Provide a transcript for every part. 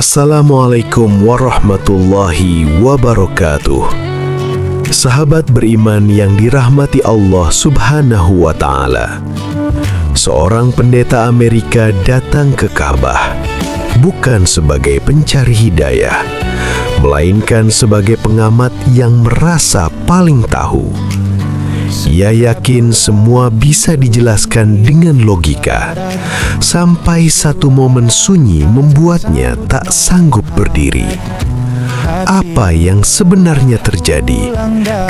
Assalamualaikum warahmatullahi wabarakatuh. Sahabat beriman yang dirahmati Allah Subhanahu wa Ta'ala, seorang pendeta Amerika datang ke Ka'bah bukan sebagai pencari hidayah, melainkan sebagai pengamat yang merasa paling tahu. Ia yakin semua bisa dijelaskan dengan logika, sampai satu momen sunyi membuatnya tak sanggup berdiri. Apa yang sebenarnya terjadi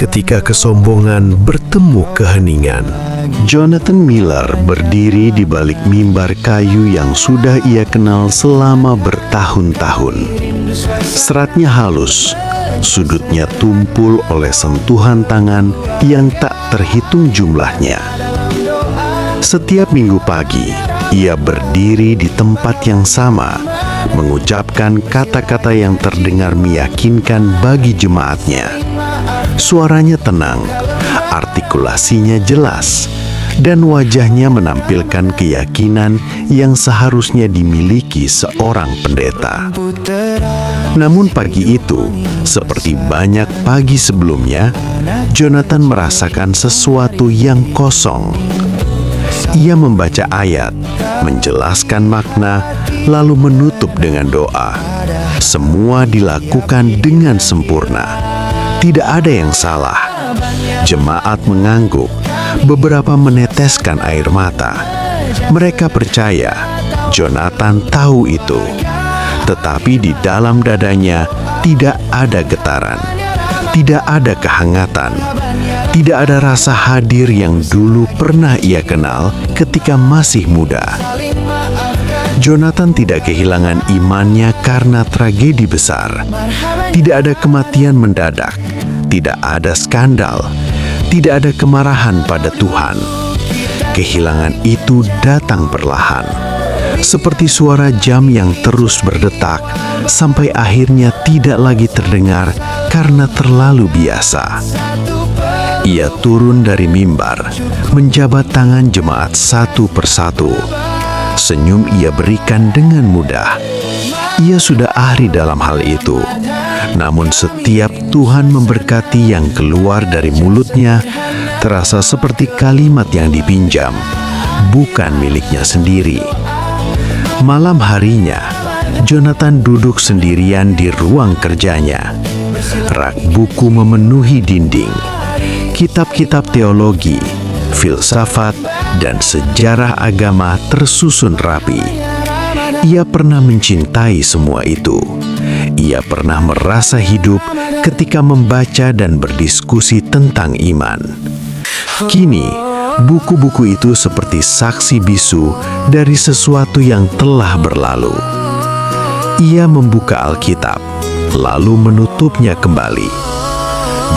ketika kesombongan bertemu keheningan? Jonathan Miller berdiri di balik mimbar kayu yang sudah ia kenal selama bertahun-tahun. Seratnya halus, sudutnya tumpul oleh sentuhan tangan yang tak terhitung jumlahnya. Setiap minggu pagi, ia berdiri di tempat yang sama, mengucapkan kata-kata yang terdengar meyakinkan bagi jemaatnya. Suaranya tenang, artikulasinya jelas, dan wajahnya menampilkan keyakinan yang seharusnya dimiliki seorang pendeta. Namun pagi itu, seperti banyak pagi sebelumnya, Jonathan merasakan sesuatu yang kosong. Ia membaca ayat, menjelaskan makna, lalu menutup dengan doa. Semua dilakukan dengan sempurna. Tidak ada yang salah. Jemaat mengangguk, beberapa meneteskan air mata. Mereka percaya Jonathan tahu itu. Tetapi di dalam dadanya tidak ada getaran, tidak ada kehangatan, tidak ada rasa hadir yang dulu pernah ia kenal ketika masih muda. Jonathan tidak kehilangan imannya karena tragedi besar. Tidak ada kematian mendadak, tidak ada skandal, tidak ada kemarahan pada Tuhan. Kehilangan itu datang perlahan, seperti suara jam yang terus berdetak sampai akhirnya tidak lagi terdengar karena terlalu biasa. Ia turun dari mimbar, menjabat tangan jemaat satu persatu. Senyum ia berikan dengan mudah. Ia sudah ahli dalam hal itu. Namun setiap Tuhan memberkati yang keluar dari mulutnya terasa seperti kalimat yang dipinjam, bukan miliknya sendiri. Malam harinya, Jonathan duduk sendirian di ruang kerjanya. Rak buku memenuhi dinding. Kitab-kitab teologi, filsafat, dan sejarah agama tersusun rapi. Ia pernah mencintai semua itu. Ia pernah merasa hidup ketika membaca dan berdiskusi tentang iman. Kini, buku-buku itu seperti saksi bisu dari sesuatu yang telah berlalu. Ia membuka Alkitab, lalu menutupnya kembali.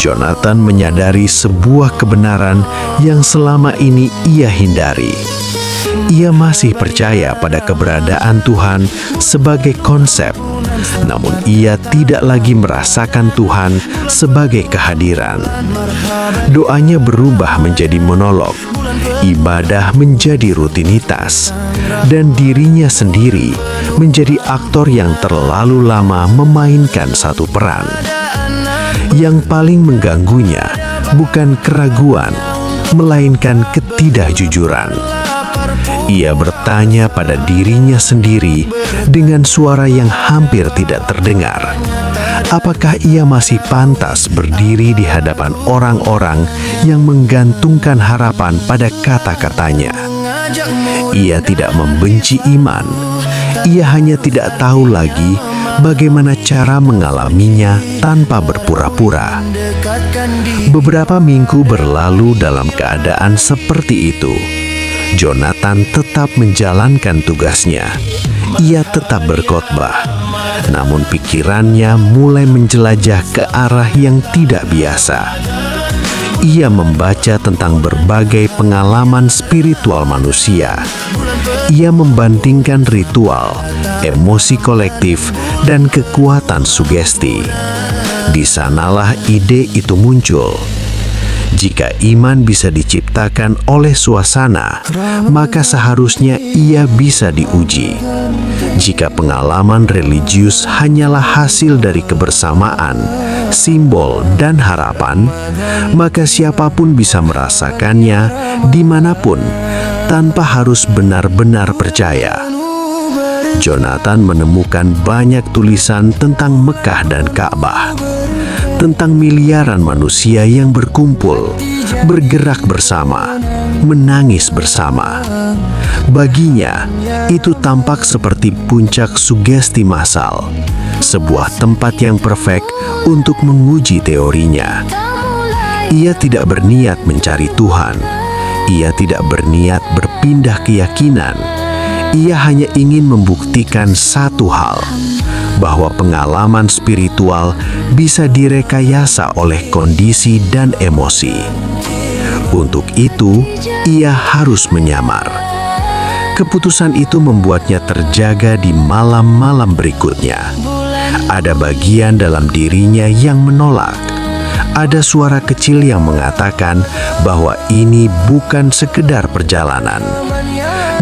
Jonathan menyadari sebuah kebenaran yang selama ini ia hindari. Ia masih percaya pada keberadaan Tuhan sebagai konsep, namun ia tidak lagi merasakan Tuhan sebagai kehadiran. Doanya berubah menjadi monolog, ibadah menjadi rutinitas, dan dirinya sendiri menjadi aktor yang terlalu lama memainkan satu peran. Yang paling mengganggunya bukan keraguan, melainkan ketidakjujuran. Ia bertanya pada dirinya sendiri dengan suara yang hampir tidak terdengar. Apakah ia masih pantas berdiri di hadapan orang-orang yang menggantungkan harapan pada kata-katanya? Ia tidak membenci iman. Ia hanya tidak tahu lagi bagaimana cara mengalaminya tanpa berpura-pura. Beberapa minggu berlalu dalam keadaan seperti itu. Jonathan tetap menjalankan tugasnya. Ia tetap berkhotbah, namun pikirannya mulai menjelajah ke arah yang tidak biasa. Ia membaca tentang berbagai pengalaman spiritual manusia. Ia membandingkan ritual, emosi kolektif, dan kekuatan sugesti. Di sanalah ide itu muncul. Jika iman bisa diciptakan oleh suasana, maka seharusnya ia bisa diuji. Jika pengalaman religius hanyalah hasil dari kebersamaan, simbol, dan harapan, maka siapapun bisa merasakannya dimanapun tanpa harus benar-benar percaya. Jonathan menemukan banyak tulisan tentang Mekah dan Ka'bah, tentang miliaran manusia yang berkumpul, bergerak bersama, menangis bersama. Baginya, itu tampak seperti puncak sugesti massal, sebuah tempat yang perfect untuk menguji teorinya. Ia tidak berniat mencari Tuhan, ia tidak berniat berpindah keyakinan. Ia hanya ingin membuktikan satu hal, bahwa pengalaman spiritual bisa direkayasa oleh kondisi dan emosi. Untuk itu, ia harus menyamar. Keputusan itu membuatnya terjaga di malam-malam berikutnya. Ada bagian dalam dirinya yang menolak. Ada suara kecil yang mengatakan bahwa ini bukan sekedar perjalanan.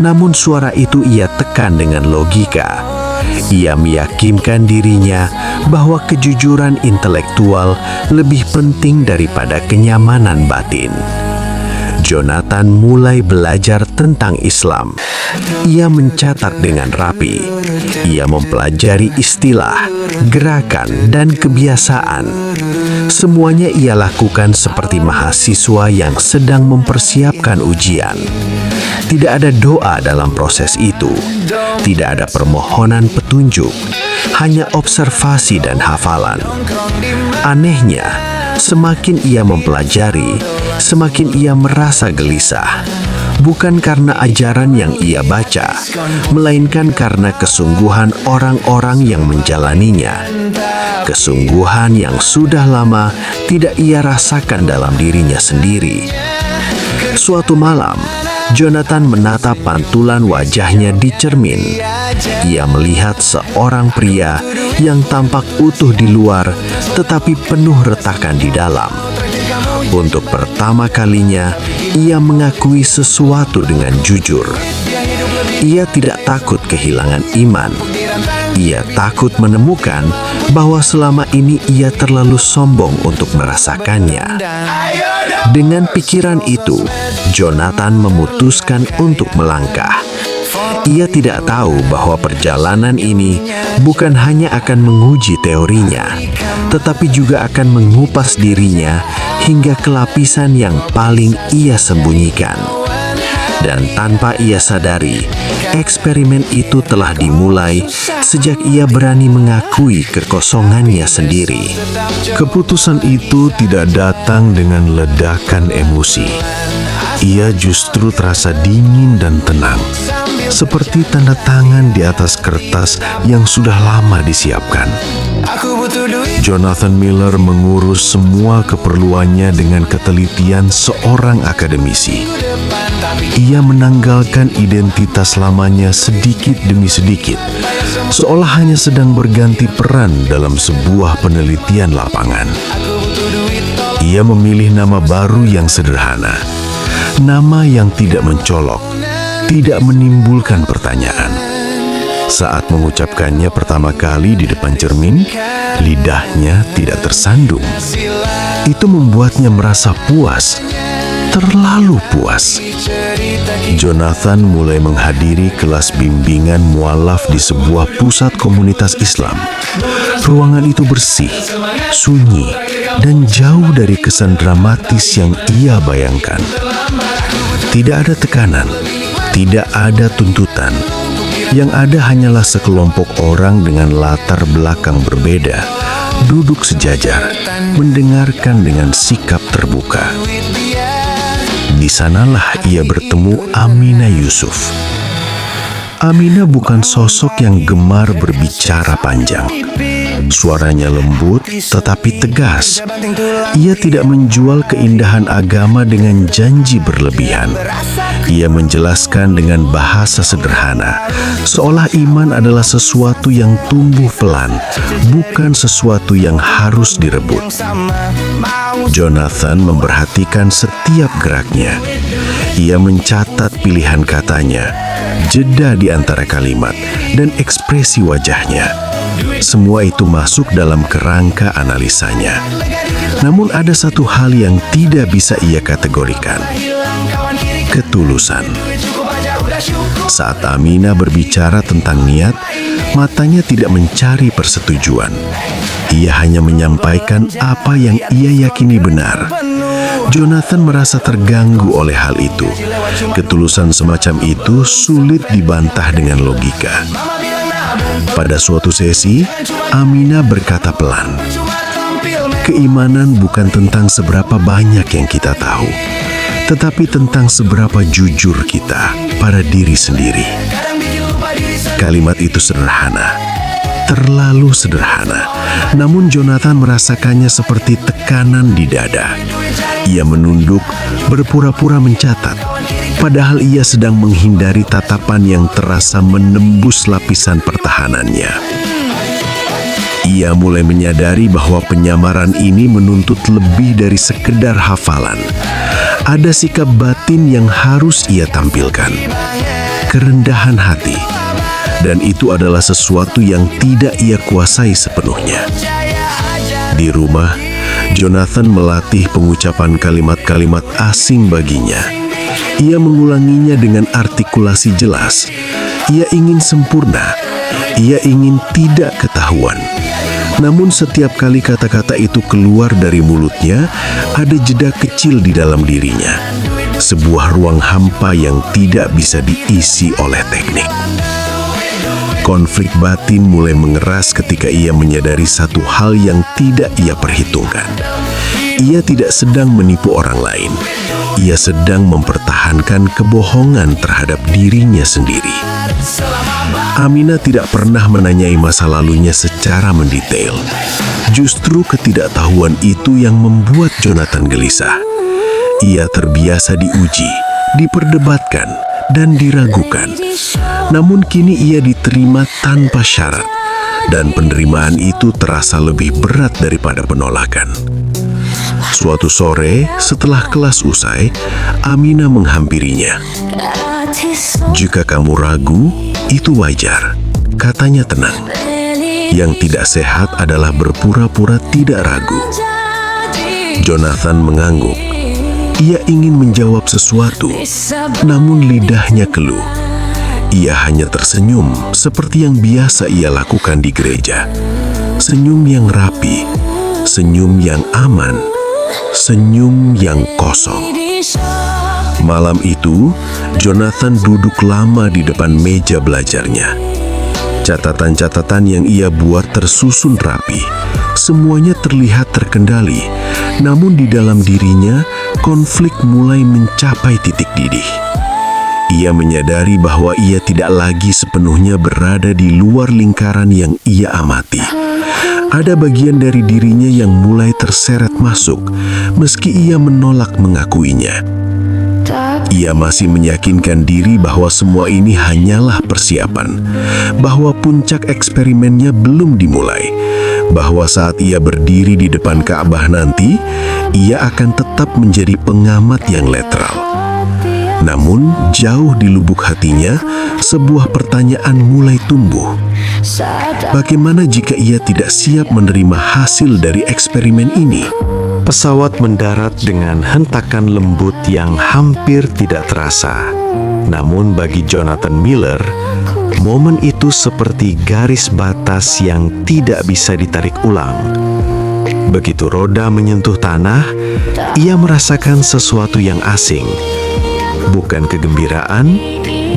Namun suara itu ia tekan dengan logika. Ia meyakinkan dirinya bahwa kejujuran intelektual lebih penting daripada kenyamanan batin. Jonathan mulai belajar tentang Islam. Ia mencatat dengan rapi. Ia mempelajari istilah, gerakan, dan kebiasaan. Semuanya ia lakukan seperti mahasiswa yang sedang mempersiapkan ujian. Tidak ada doa dalam proses itu. Tidak ada permohonan petunjuk. Hanya observasi dan hafalan. Anehnya, semakin ia mempelajari, semakin ia merasa gelisah. Bukan karena ajaran yang ia baca, melainkan karena kesungguhan orang-orang yang menjalaninya. Kesungguhan yang sudah lama tidak ia rasakan dalam dirinya sendiri. Suatu malam, Jonathan menatap pantulan wajahnya di cermin. Ia melihat seorang pria yang tampak utuh di luar, tetapi penuh retakan di dalam. Untuk pertama kalinya, ia mengakui sesuatu dengan jujur. Ia tidak takut kehilangan iman. Ia takut menemukan bahwa selama ini ia terlalu sombong untuk merasakannya. Dengan pikiran itu, Jonathan memutuskan untuk melangkah. Ia tidak tahu bahwa perjalanan ini bukan hanya akan menguji teorinya, tetapi juga akan mengupas dirinya hingga ke lapisan yang paling ia sembunyikan. Dan tanpa ia sadari, eksperimen itu telah dimulai sejak ia berani mengakui kekosongannya sendiri. Keputusan itu tidak datang dengan ledakan emosi. Ia justru terasa dingin dan tenang, seperti tanda tangan di atas kertas yang sudah lama disiapkan. Jonathan Miller mengurus semua keperluannya dengan ketelitian seorang akademisi. Ia menanggalkan identitas lamanya sedikit demi sedikit, seolah hanya sedang berganti peran dalam sebuah penelitian lapangan. Ia memilih nama baru yang sederhana, nama yang tidak mencolok, tidak menimbulkan pertanyaan. Saat mengucapkannya pertama kali di depan cermin, lidahnya tidak tersandung. Itu membuatnya merasa puas, terlalu puas. Jonathan mulai menghadiri kelas bimbingan mualaf di sebuah pusat komunitas Islam. Ruangan itu bersih, sunyi, dan jauh dari kesan dramatis yang ia bayangkan. Tidak ada tekanan, tidak ada tuntutan. Yang ada hanyalah sekelompok orang dengan latar belakang berbeda, duduk sejajar, mendengarkan dengan sikap terbuka. Di sanalah ia bertemu Aminah Yusuf. Aminah bukan sosok yang gemar berbicara panjang. Suaranya lembut tetapi tegas. Ia tidak menjual keindahan agama dengan janji berlebihan. Ia menjelaskan dengan bahasa sederhana, seolah iman adalah sesuatu yang tumbuh pelan, bukan sesuatu yang harus direbut. Jonathan memperhatikan setiap geraknya. Ia mencatat pilihan katanya, jeda di antara kalimat, dan ekspresi wajahnya. Semua itu masuk dalam kerangka analisanya. Namun ada satu hal yang tidak bisa ia kategorikan: ketulusan. Saat Amina berbicara tentang niat, matanya tidak mencari persetujuan. Ia hanya menyampaikan apa yang ia yakini benar. Jonathan merasa terganggu oleh hal itu. Ketulusan semacam itu sulit dibantah dengan logika. Pada suatu sesi, Amina berkata pelan, "Keimanan bukan tentang seberapa banyak yang kita tahu, tetapi tentang seberapa jujur kita pada diri sendiri." Kalimat itu sederhana, terlalu sederhana. Namun Jonathan merasakannya seperti tekanan di dada. Ia menunduk, berpura-pura mencatat, padahal ia sedang menghindari tatapan yang terasa menembus lapisan pertahanannya. Ia mulai menyadari bahwa penyamaran ini menuntut lebih dari sekedar hafalan. Ada sikap batin yang harus ia tampilkan, kerendahan hati, dan itu adalah sesuatu yang tidak ia kuasai sepenuhnya. Di rumah, Jonathan melatih pengucapan kalimat-kalimat asing baginya. Ia mengulanginya dengan artikulasi jelas. Ia ingin sempurna. Ia ingin tidak ketahuan. Namun setiap kali kata-kata itu keluar dari mulutnya, ada jeda kecil di dalam dirinya. Sebuah ruang hampa yang tidak bisa diisi oleh teknik. Konflik batin mulai mengeras ketika ia menyadari satu hal yang tidak ia perhitungkan. Ia tidak sedang menipu orang lain. Ia sedang mempertahankan kebohongan terhadap dirinya sendiri. Amina tidak pernah menanyai masa lalunya secara mendetail. Justru ketidaktahuan itu yang membuat Jonathan gelisah. Ia terbiasa diuji, diperdebatkan, dan diragukan. Namun kini ia diterima tanpa syarat, dan penerimaan itu terasa lebih berat daripada penolakan. Suatu sore, setelah kelas usai, Amina menghampirinya. "Jika kamu ragu, itu wajar," katanya tenang. "Yang tidak sehat adalah berpura-pura tidak ragu." Jonathan mengangguk. Ia ingin menjawab sesuatu, namun lidahnya keluh. Ia hanya tersenyum seperti yang biasa ia lakukan di gereja. Senyum yang rapi, senyum yang aman, senyum yang kosong. Malam itu, Jonathan duduk lama di depan meja belajarnya. Catatan-catatan yang ia buat tersusun rapi. Semuanya terlihat terkendali, namun di dalam dirinya, konflik mulai mencapai titik didih. Ia menyadari bahwa ia tidak lagi sepenuhnya berada di luar lingkaran yang ia amati. Ada bagian dari dirinya yang mulai terseret masuk, meski ia menolak mengakuinya. Ia masih meyakinkan diri bahwa semua ini hanyalah persiapan, bahwa puncak eksperimennya belum dimulai, bahwa saat ia berdiri di depan Ka'bah nanti, ia akan tetap menjadi pengamat yang netral. Namun, jauh di lubuk hatinya, sebuah pertanyaan mulai tumbuh. Bagaimana jika ia tidak siap menerima hasil dari eksperimen ini? Pesawat mendarat dengan hentakan lembut yang hampir tidak terasa. Namun bagi Jonathan Miller, momen itu seperti garis batas yang tidak bisa ditarik ulang. Begitu roda menyentuh tanah, ia merasakan sesuatu yang asing. Bukan kegembiraan,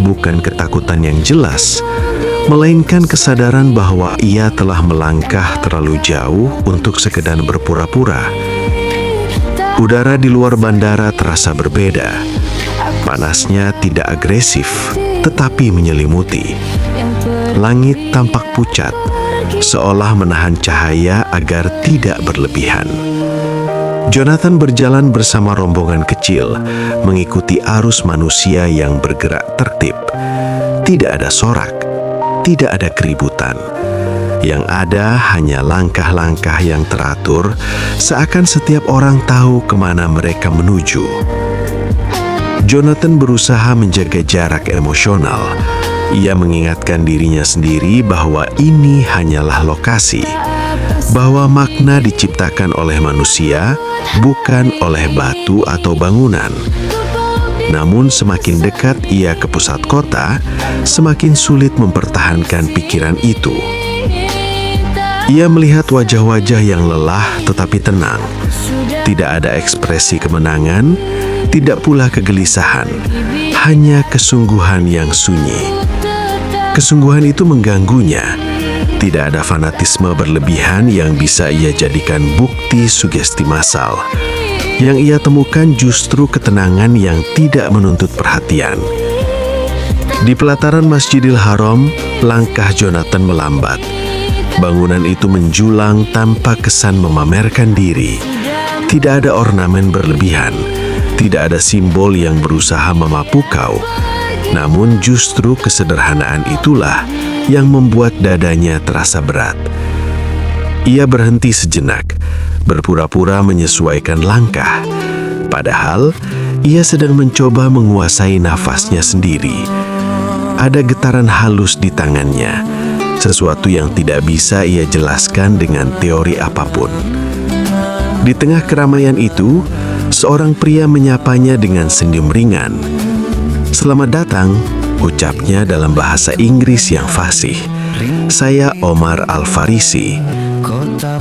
bukan ketakutan yang jelas, melainkan kesadaran bahwa ia telah melangkah terlalu jauh untuk sekedar berpura-pura. Udara di luar bandara terasa berbeda. Panasnya tidak agresif, tetapi menyelimuti. Langit tampak pucat, seolah menahan cahaya agar tidak berlebihan. Jonathan berjalan bersama rombongan kecil, mengikuti arus manusia yang bergerak tertib. Tidak ada sorak, tidak ada keributan. Yang ada hanya langkah-langkah yang teratur, seakan setiap orang tahu kemana mereka menuju. Jonathan berusaha menjaga jarak emosional. Ia mengingatkan dirinya sendiri bahwa ini hanyalah lokasi, bahwa makna diciptakan oleh manusia, bukan oleh batu atau bangunan. Namun semakin dekat ia ke pusat kota, semakin sulit mempertahankan pikiran itu. Ia melihat wajah-wajah yang lelah tetapi tenang. Tidak ada ekspresi kemenangan, tidak pula kegelisahan, hanya kesungguhan yang sunyi. Kesungguhan itu mengganggunya. Tidak ada fanatisme berlebihan yang bisa ia jadikan bukti sugesti massal. Yang ia temukan justru ketenangan yang tidak menuntut perhatian. Di pelataran Masjidil Haram, langkah Jonathan melambat. Bangunan itu menjulang tanpa kesan memamerkan diri. Tidak ada ornamen berlebihan, tidak ada simbol yang berusaha memapukau. Namun justru kesederhanaan itulah yang membuat dadanya terasa berat. Ia berhenti sejenak, berpura-pura menyesuaikan langkah. Padahal, ia sedang mencoba menguasai nafasnya sendiri. Ada getaran halus di tangannya, sesuatu yang tidak bisa ia jelaskan dengan teori apapun. Di tengah keramaian itu, seorang pria menyapanya dengan senyum ringan. "Selamat datang," ucapnya dalam bahasa Inggris yang fasih. "Saya Omar Al-Farisi."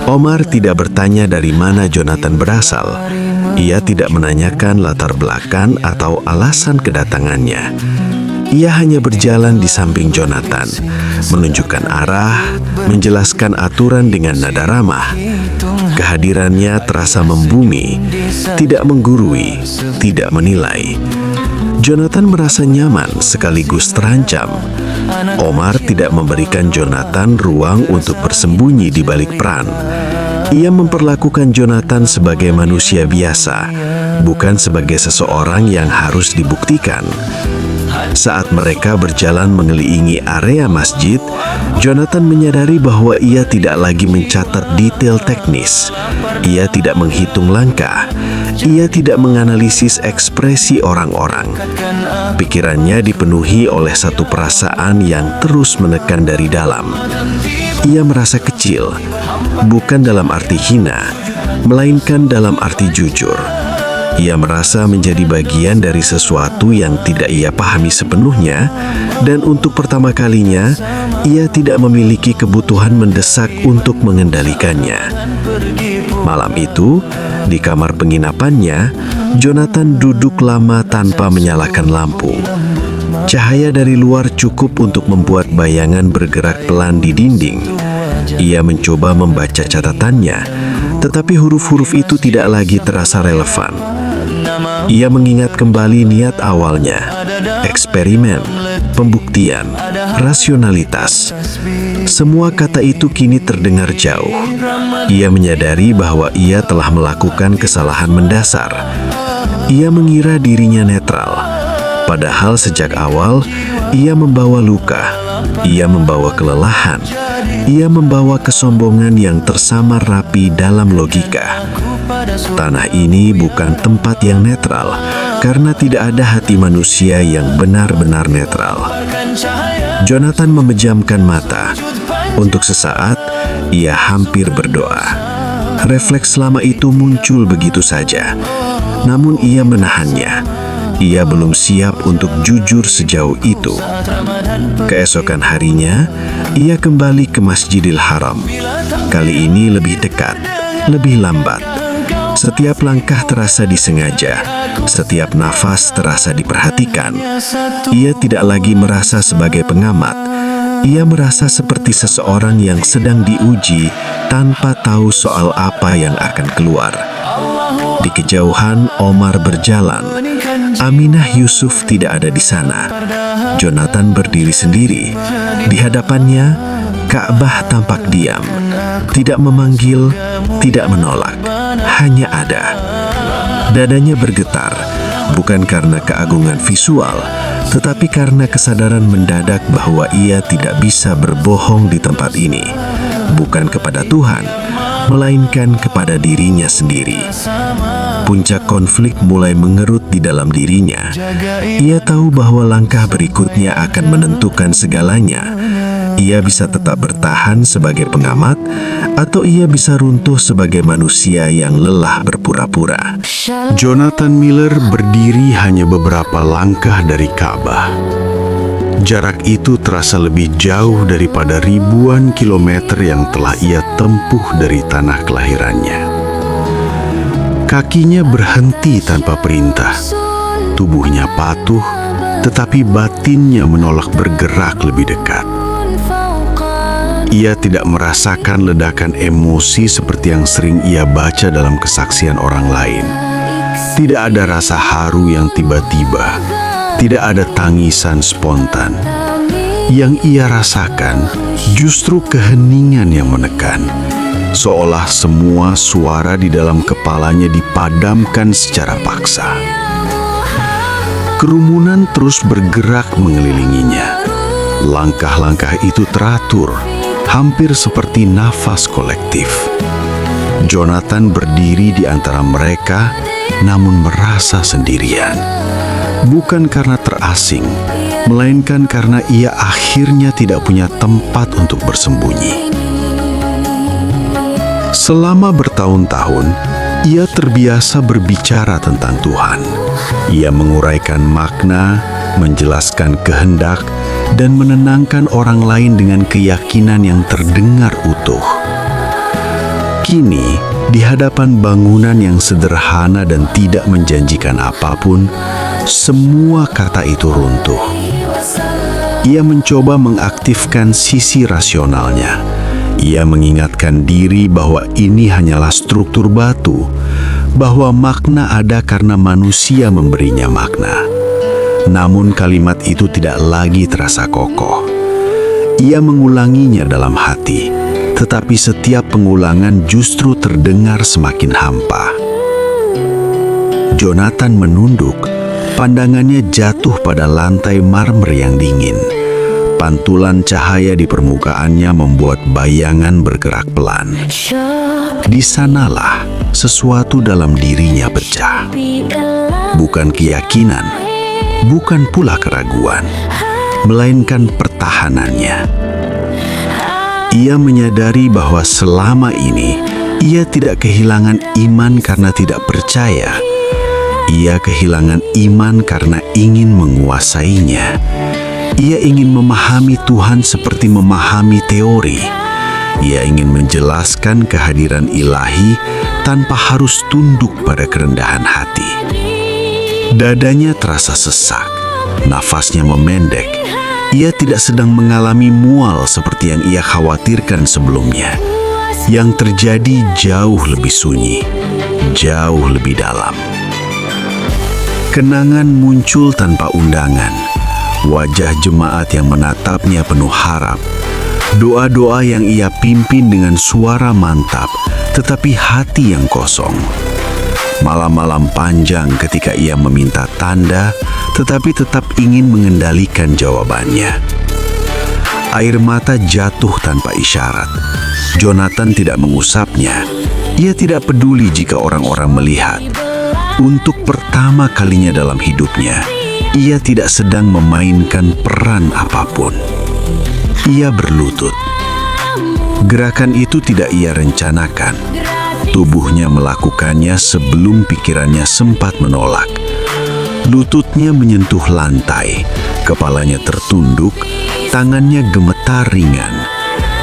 Omar tidak bertanya dari mana Jonathan berasal. Ia tidak menanyakan latar belakang atau alasan kedatangannya. Ia hanya berjalan di samping Jonathan, menunjukkan arah, menjelaskan aturan dengan nada ramah. Kehadirannya terasa membumi, tidak menggurui, tidak menilai. Jonathan merasa nyaman sekaligus terancam. Omar tidak memberikan Jonathan ruang untuk bersembunyi di balik peran. Ia memperlakukan Jonathan sebagai manusia biasa, bukan sebagai seseorang yang harus dibuktikan. Saat mereka berjalan mengelilingi area masjid, Jonathan menyadari bahwa ia tidak lagi mencatat detail teknis. Ia tidak menghitung langkah. Ia tidak menganalisis ekspresi orang-orang. Pikirannya dipenuhi oleh satu perasaan yang terus menekan dari dalam. Ia merasa kecil, bukan dalam arti hina, melainkan dalam arti jujur. Ia merasa menjadi bagian dari sesuatu yang tidak ia pahami sepenuhnya, dan untuk pertama kalinya, ia tidak memiliki kebutuhan mendesak untuk mengendalikannya. Malam itu, di kamar penginapannya, Jonathan duduk lama tanpa menyalakan lampu. Cahaya dari luar cukup untuk membuat bayangan bergerak pelan di dinding. Ia mencoba membaca catatannya, tetapi huruf-huruf itu tidak lagi terasa relevan. Ia mengingat kembali niat awalnya, eksperimen, pembuktian, rasionalitas. Semua kata itu kini terdengar jauh. Ia menyadari bahwa ia telah melakukan kesalahan mendasar. Ia mengira dirinya netral, padahal sejak awal ia membawa luka, ia membawa kelelahan, ia membawa kesombongan yang tersamar rapi dalam logika. Tanah ini bukan tempat yang netral, karena tidak ada hati manusia yang benar-benar netral. Jonathan memejamkan mata. Untuk sesaat, ia hampir berdoa. Refleks lama itu muncul begitu saja, namun ia menahannya. Ia belum siap untuk jujur sejauh itu. Keesokan harinya, ia kembali ke Masjidil Haram. Kali ini lebih dekat, lebih lambat. Setiap langkah terasa disengaja, setiap nafas terasa diperhatikan. Ia tidak lagi merasa sebagai pengamat. Ia merasa seperti seseorang yang sedang diuji tanpa tahu soal apa yang akan keluar. Di kejauhan, Omar berjalan. Aminah Yusuf tidak ada di sana. Jonathan berdiri sendiri. Di hadapannya, Ka'bah tampak diam. Tidak memanggil, tidak menolak. Hanya ada. Dadanya bergetar, bukan karena keagungan visual, tetapi karena kesadaran mendadak bahwa ia tidak bisa berbohong di tempat ini. Bukan kepada Tuhan, melainkan kepada dirinya sendiri. puncak konflik mulai mengerut di dalam dirinya. Ia tahu bahwa langkah berikutnya akan menentukan segalanya. Ia bisa tetap bertahan sebagai pengamat, atau ia bisa runtuh sebagai manusia yang lelah berpura-pura. Jonathan Miller berdiri hanya beberapa langkah dari Ka'bah. Jarak itu terasa lebih jauh daripada ribuan kilometer yang telah ia tempuh dari tanah kelahirannya. Kakinya berhenti tanpa perintah. Tubuhnya patuh, tetapi batinnya menolak bergerak lebih dekat. Ia tidak merasakan ledakan emosi seperti yang sering ia baca dalam kesaksian orang lain. Tidak ada rasa haru yang tiba-tiba, tidak ada tangisan spontan. Yang ia rasakan justru keheningan yang menekan, seolah semua suara di dalam kepalanya dipadamkan secara paksa. Kerumunan terus bergerak mengelilinginya. Langkah-langkah itu teratur, hampir seperti nafas kolektif. Jonathan berdiri di antara mereka, namun merasa sendirian. Bukan karena terasing, melainkan karena ia akhirnya tidak punya tempat untuk bersembunyi. Selama bertahun-tahun, ia terbiasa berbicara tentang Tuhan. Ia menguraikan makna, menjelaskan kehendak, dan menenangkan orang lain dengan keyakinan yang terdengar utuh. Kini, di hadapan bangunan yang sederhana dan tidak menjanjikan apapun, semua kata itu runtuh. Ia mencoba mengaktifkan sisi rasionalnya. Ia mengingatkan diri bahwa ini hanyalah struktur batu, bahwa makna ada karena manusia memberinya makna. Namun kalimat itu tidak lagi terasa kokoh. Ia mengulanginya dalam hati, tetapi setiap pengulangan justru terdengar semakin hampa. Jonathan menunduk, pandangannya jatuh pada lantai marmer yang dingin. Pantulan cahaya di permukaannya membuat bayangan bergerak pelan. Di sanalah sesuatu dalam dirinya pecah. Bukan keyakinan, bukan pula keraguan, melainkan pertahanannya. Ia menyadari bahwa selama ini ia tidak kehilangan iman karena tidak percaya. Ia kehilangan iman karena ingin menguasainya. Ia ingin memahami Tuhan seperti memahami teori. Ia ingin menjelaskan kehadiran ilahi tanpa harus tunduk pada kerendahan hati. Dadanya terasa sesak, nafasnya memendek. Ia tidak sedang mengalami mual seperti yang ia khawatirkan sebelumnya. Yang terjadi jauh lebih sunyi, jauh lebih dalam. Kenangan muncul tanpa undangan. Wajah jemaat yang menatapnya penuh harap. Doa-doa yang ia pimpin dengan suara mantap, tetapi hati yang kosong. Malam-malam panjang ketika ia meminta tanda, tetapi tetap ingin mengendalikan jawabannya. Air mata jatuh tanpa isyarat. Jonathan tidak mengusapnya. Ia tidak peduli jika orang-orang melihat. Untuk pertama kalinya dalam hidupnya, ia tidak sedang memainkan peran apapun. Ia berlutut. Gerakan itu tidak ia rencanakan. Tubuhnya melakukannya sebelum pikirannya sempat menolak. Lututnya menyentuh lantai, kepalanya tertunduk, tangannya gemetar ringan.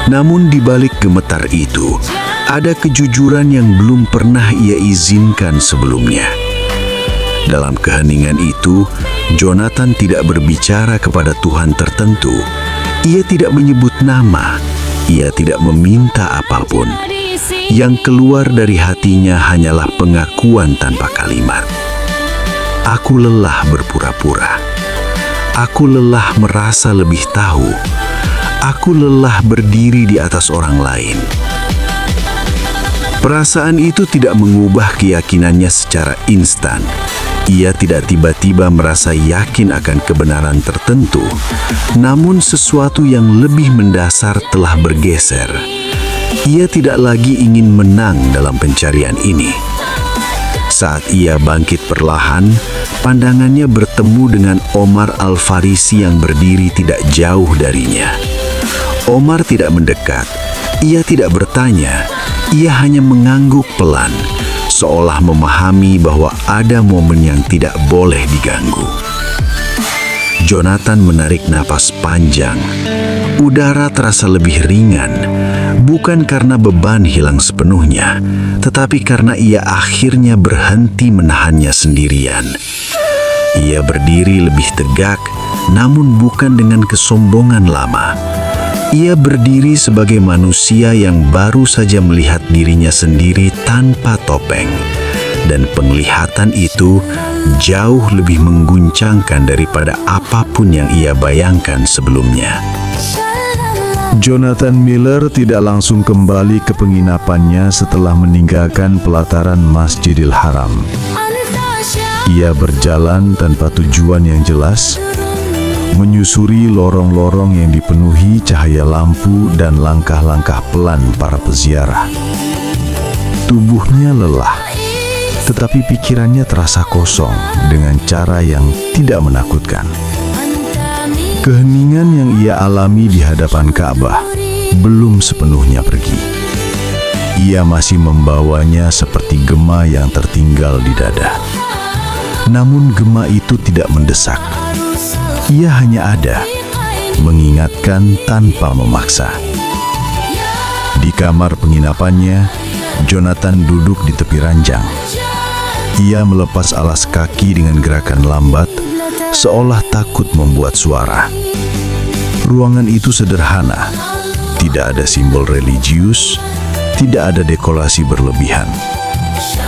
Namun di balik gemetar itu, ada kejujuran yang belum pernah ia izinkan sebelumnya. Dalam keheningan itu, Jonathan tidak berbicara kepada Tuhan tertentu. Ia tidak menyebut nama. Ia tidak meminta apapun. Yang keluar dari hatinya hanyalah pengakuan tanpa kalimat. Aku lelah berpura-pura. Aku lelah merasa lebih tahu. Aku lelah berdiri di atas orang lain. Perasaan itu tidak mengubah keyakinannya secara instan. Ia tidak tiba-tiba merasa yakin akan kebenaran tertentu, namun sesuatu yang lebih mendasar telah bergeser. Ia tidak lagi ingin menang dalam pencarian ini. Saat ia bangkit perlahan, pandangannya bertemu dengan Omar Al-Farisi yang berdiri tidak jauh darinya. Omar tidak mendekat, ia tidak bertanya, ia hanya mengangguk pelan, seolah memahami bahwa ada momen yang tidak boleh diganggu. Jonathan menarik napas panjang. Udara terasa lebih ringan, bukan karena beban hilang sepenuhnya, tetapi karena ia akhirnya berhenti menahannya sendirian. Ia berdiri lebih tegak, namun bukan dengan kesombongan lama. Ia berdiri sebagai manusia yang baru saja melihat dirinya sendiri tanpa topeng. Dan penglihatan itu jauh lebih mengguncangkan daripada apapun yang ia bayangkan sebelumnya. Jonathan Miller tidak langsung kembali ke penginapannya setelah meninggalkan pelataran Masjidil Haram. Ia berjalan tanpa tujuan yang jelas, menyusuri lorong-lorong yang dipenuhi cahaya lampu dan langkah-langkah pelan para peziarah. Tubuhnya lelah, tetapi pikirannya terasa kosong dengan cara yang tidak menakutkan. Keheningan yang ia alami di hadapan Ka'bah belum sepenuhnya pergi. Ia masih membawanya seperti gema yang tertinggal di dada. Namun gema itu tidak mendesak. Ia hanya ada, mengingatkan tanpa memaksa. Di kamar penginapannya, Jonathan duduk di tepi ranjang. Ia melepas alas kaki dengan gerakan lambat, seolah takut membuat suara. Ruangan itu sederhana, tidak ada simbol religius, tidak ada dekorasi berlebihan.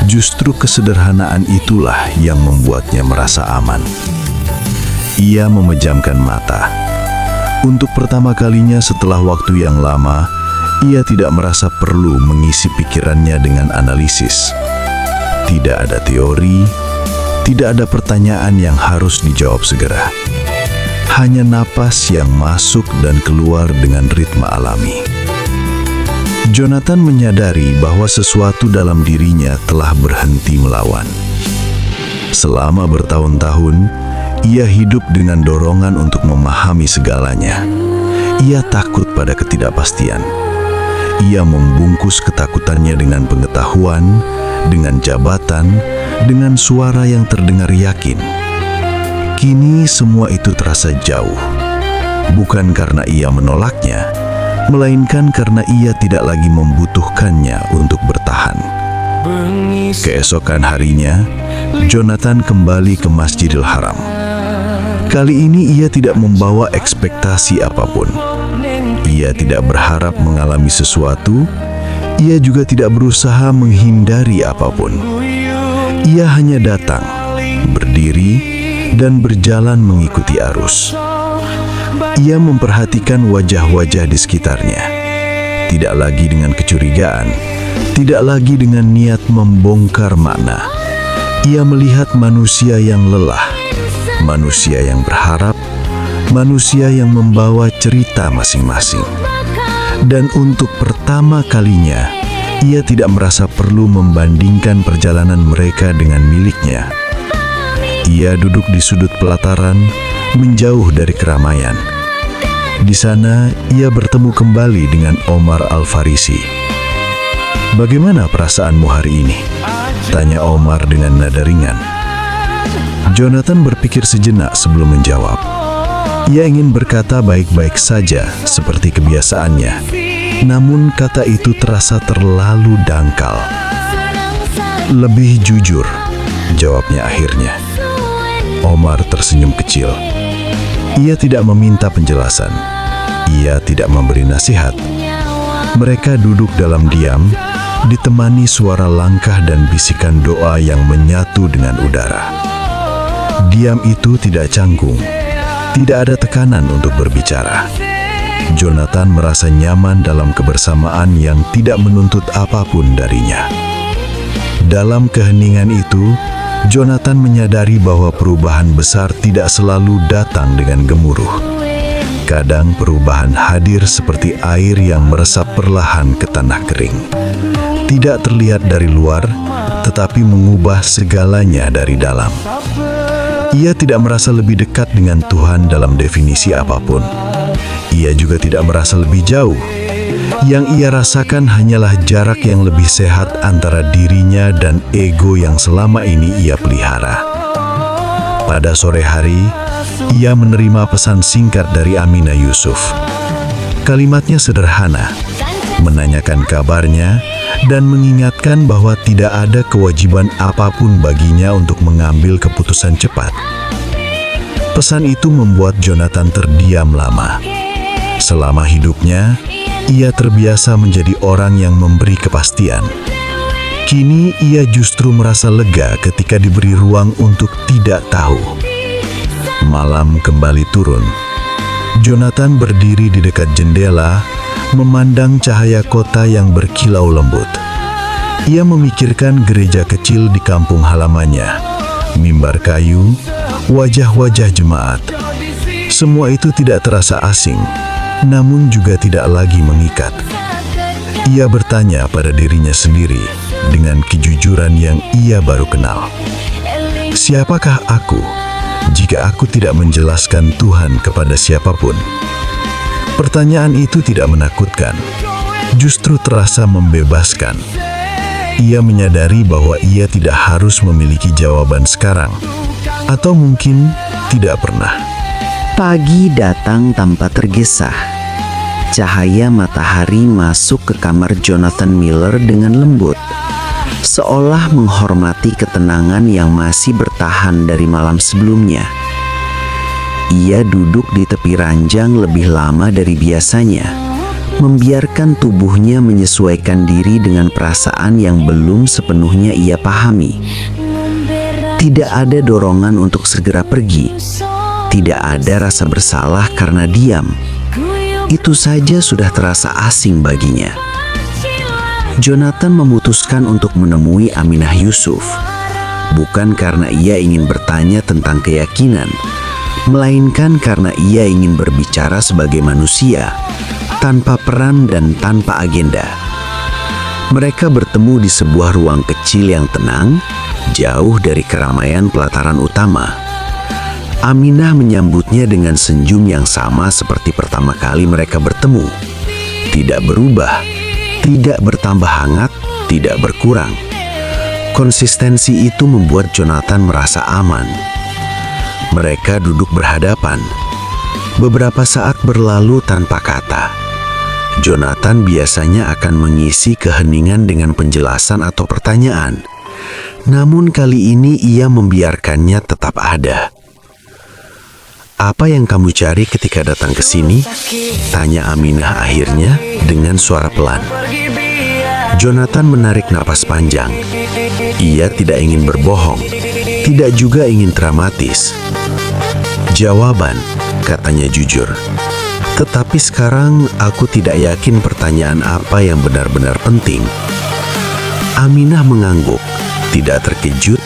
Justru kesederhanaan itulah yang membuatnya merasa aman. Ia memejamkan mata. Untuk pertama kalinya setelah waktu yang lama, ia tidak merasa perlu mengisi pikirannya dengan analisis. Tidak ada teori, tidak ada pertanyaan yang harus dijawab segera. Hanya napas yang masuk dan keluar dengan ritme alami. Jonathan menyadari bahwa sesuatu dalam dirinya telah berhenti melawan. Selama bertahun-tahun, ia hidup dengan dorongan untuk memahami segalanya. Ia takut pada ketidakpastian. Ia membungkus ketakutannya dengan pengetahuan, dengan jabatan, dengan suara yang terdengar yakin. Kini semua itu terasa jauh, bukan karena ia menolaknya, melainkan karena ia tidak lagi membutuhkannya untuk bertahan. Keesokan harinya, Jonathan kembali ke Masjidil Haram. Kali ini ia tidak membawa ekspektasi apapun. Ia tidak berharap mengalami sesuatu, ia juga tidak berusaha menghindari apapun. Ia hanya datang, berdiri, dan berjalan mengikuti arus. Ia memperhatikan wajah-wajah di sekitarnya. Tidak lagi dengan kecurigaan, tidak lagi dengan niat membongkar makna. Ia melihat manusia yang lelah, manusia yang berharap, manusia yang membawa cerita masing-masing. Dan untuk pertama kalinya, ia tidak merasa perlu membandingkan perjalanan mereka dengan miliknya. Ia duduk di sudut pelataran, menjauh dari keramaian. Di sana, ia bertemu kembali dengan Omar Al-Farisi. "Bagaimana perasaanmu hari ini?" tanya Omar dengan nada ringan. Jonathan berpikir sejenak sebelum menjawab. Ia ingin berkata baik-baik saja seperti kebiasaannya, namun kata itu terasa terlalu dangkal. "Lebih jujur," jawabnya akhirnya. Omar tersenyum kecil. Ia tidak meminta penjelasan. Ia tidak memberi nasihat. Mereka duduk dalam diam, ditemani suara langkah dan bisikan doa yang menyatu dengan udara. Diam itu tidak canggung. Tidak ada tekanan untuk berbicara. Jonathan merasa nyaman dalam kebersamaan yang tidak menuntut apapun darinya. Dalam keheningan itu, Jonathan menyadari bahwa perubahan besar tidak selalu datang dengan gemuruh. Kadang perubahan hadir seperti air yang meresap perlahan ke tanah kering. tidak terlihat dari luar, tetapi mengubah segalanya dari dalam. Ia tidak merasa lebih dekat dengan Tuhan dalam definisi apapun. Ia juga tidak merasa lebih jauh. Yang ia rasakan hanyalah jarak yang lebih sehat antara dirinya dan ego yang selama ini ia pelihara. Pada sore hari, ia menerima pesan singkat dari Aminah Yusuf. Kalimatnya sederhana, menanyakan kabarnya dan mengingatkan bahwa tidak ada kewajiban apapun baginya untuk mengambil keputusan cepat. Pesan itu membuat Jonathan terdiam lama. Selama hidupnya, ia terbiasa menjadi orang yang memberi kepastian. Kini ia justru merasa lega ketika diberi ruang untuk tidak tahu. Malam kembali turun. Jonathan berdiri di dekat jendela, memandang cahaya kota yang berkilau lembut. Ia memikirkan gereja kecil di kampung halamannya, mimbar kayu, wajah-wajah jemaat. Semua itu tidak terasa asing, namun juga tidak lagi mengikat. Ia bertanya pada dirinya sendiri dengan kejujuran yang ia baru kenal. Siapakah aku jika aku tidak menjelaskan Tuhan kepada siapapun? Pertanyaan itu tidak menakutkan, justru terasa membebaskan. Ia menyadari bahwa ia tidak harus memiliki jawaban sekarang, atau mungkin tidak pernah. Pagi datang tanpa tergesa. Cahaya matahari masuk ke kamar Jonathan Miller dengan lembut, seolah menghormati ketenangan yang masih bertahan dari malam sebelumnya. Ia duduk di tepi ranjang lebih lama dari biasanya, membiarkan tubuhnya menyesuaikan diri dengan perasaan yang belum sepenuhnya ia pahami. Tidak ada dorongan untuk segera pergi. Tidak ada rasa bersalah karena diam. Itu saja sudah terasa asing baginya. Jonathan memutuskan untuk menemui Aminah Yusuf, bukan karena ia ingin bertanya tentang keyakinan, melainkan karena ia ingin berbicara sebagai manusia, tanpa peran dan tanpa agenda. Mereka bertemu di sebuah ruang kecil yang tenang, jauh dari keramaian pelataran utama. Aminah menyambutnya dengan senyum yang sama seperti pertama kali mereka bertemu. Tidak berubah, tidak bertambah hangat, tidak berkurang. Konsistensi itu membuat Jonathan merasa aman. Mereka duduk berhadapan. Beberapa saat berlalu tanpa kata. Jonathan biasanya akan mengisi keheningan dengan penjelasan atau pertanyaan. Namun kali ini ia membiarkannya tetap ada. "Apa yang kamu cari ketika datang ke sini?" tanya Aminah akhirnya dengan suara pelan. Jonathan menarik napas panjang. Ia tidak ingin berbohong, tidak juga ingin dramatis. "Jawaban," katanya jujur. "Tetapi sekarang aku tidak yakin pertanyaan apa yang benar-benar penting." Aminah mengangguk, tidak terkejut,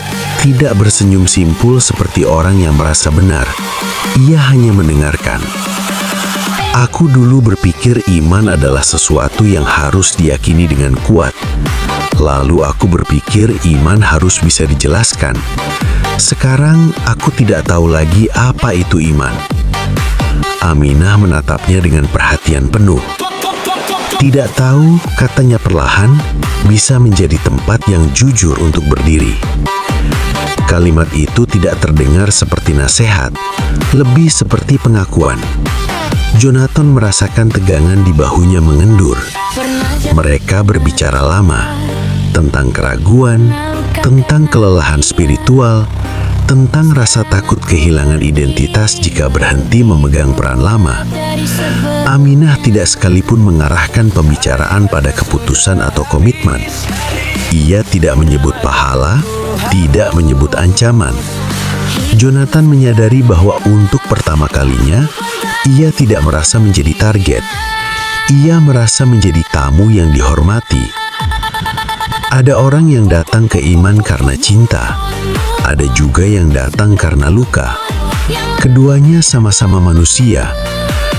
tidak bersenyum simpul seperti orang yang merasa benar. Ia hanya mendengarkan. "Aku dulu berpikir iman adalah sesuatu yang harus diyakini dengan kuat. Lalu aku berpikir iman harus bisa dijelaskan. Sekarang aku tidak tahu lagi apa itu iman." Aminah menatapnya dengan perhatian penuh. "Tidak tahu," katanya perlahan, "bisa menjadi tempat yang jujur untuk berdiri." Kalimat itu tidak terdengar seperti nasihat, lebih seperti pengakuan. Jonathan merasakan tegangan di bahunya mengendur. Mereka berbicara lama tentang keraguan, tentang kelelahan spiritual, tentang rasa takut kehilangan identitas jika berhenti memegang peran lama. Aminah tidak sekalipun mengarahkan pembicaraan pada keputusan atau komitmen. Ia tidak menyebut pahala, tidak menyebut ancaman. Jonathan menyadari bahwa untuk pertama kalinya, ia tidak merasa menjadi target. Ia merasa menjadi tamu yang dihormati. Ada orang yang datang ke iman karena cinta. Ada juga yang datang karena luka. Keduanya sama-sama manusia,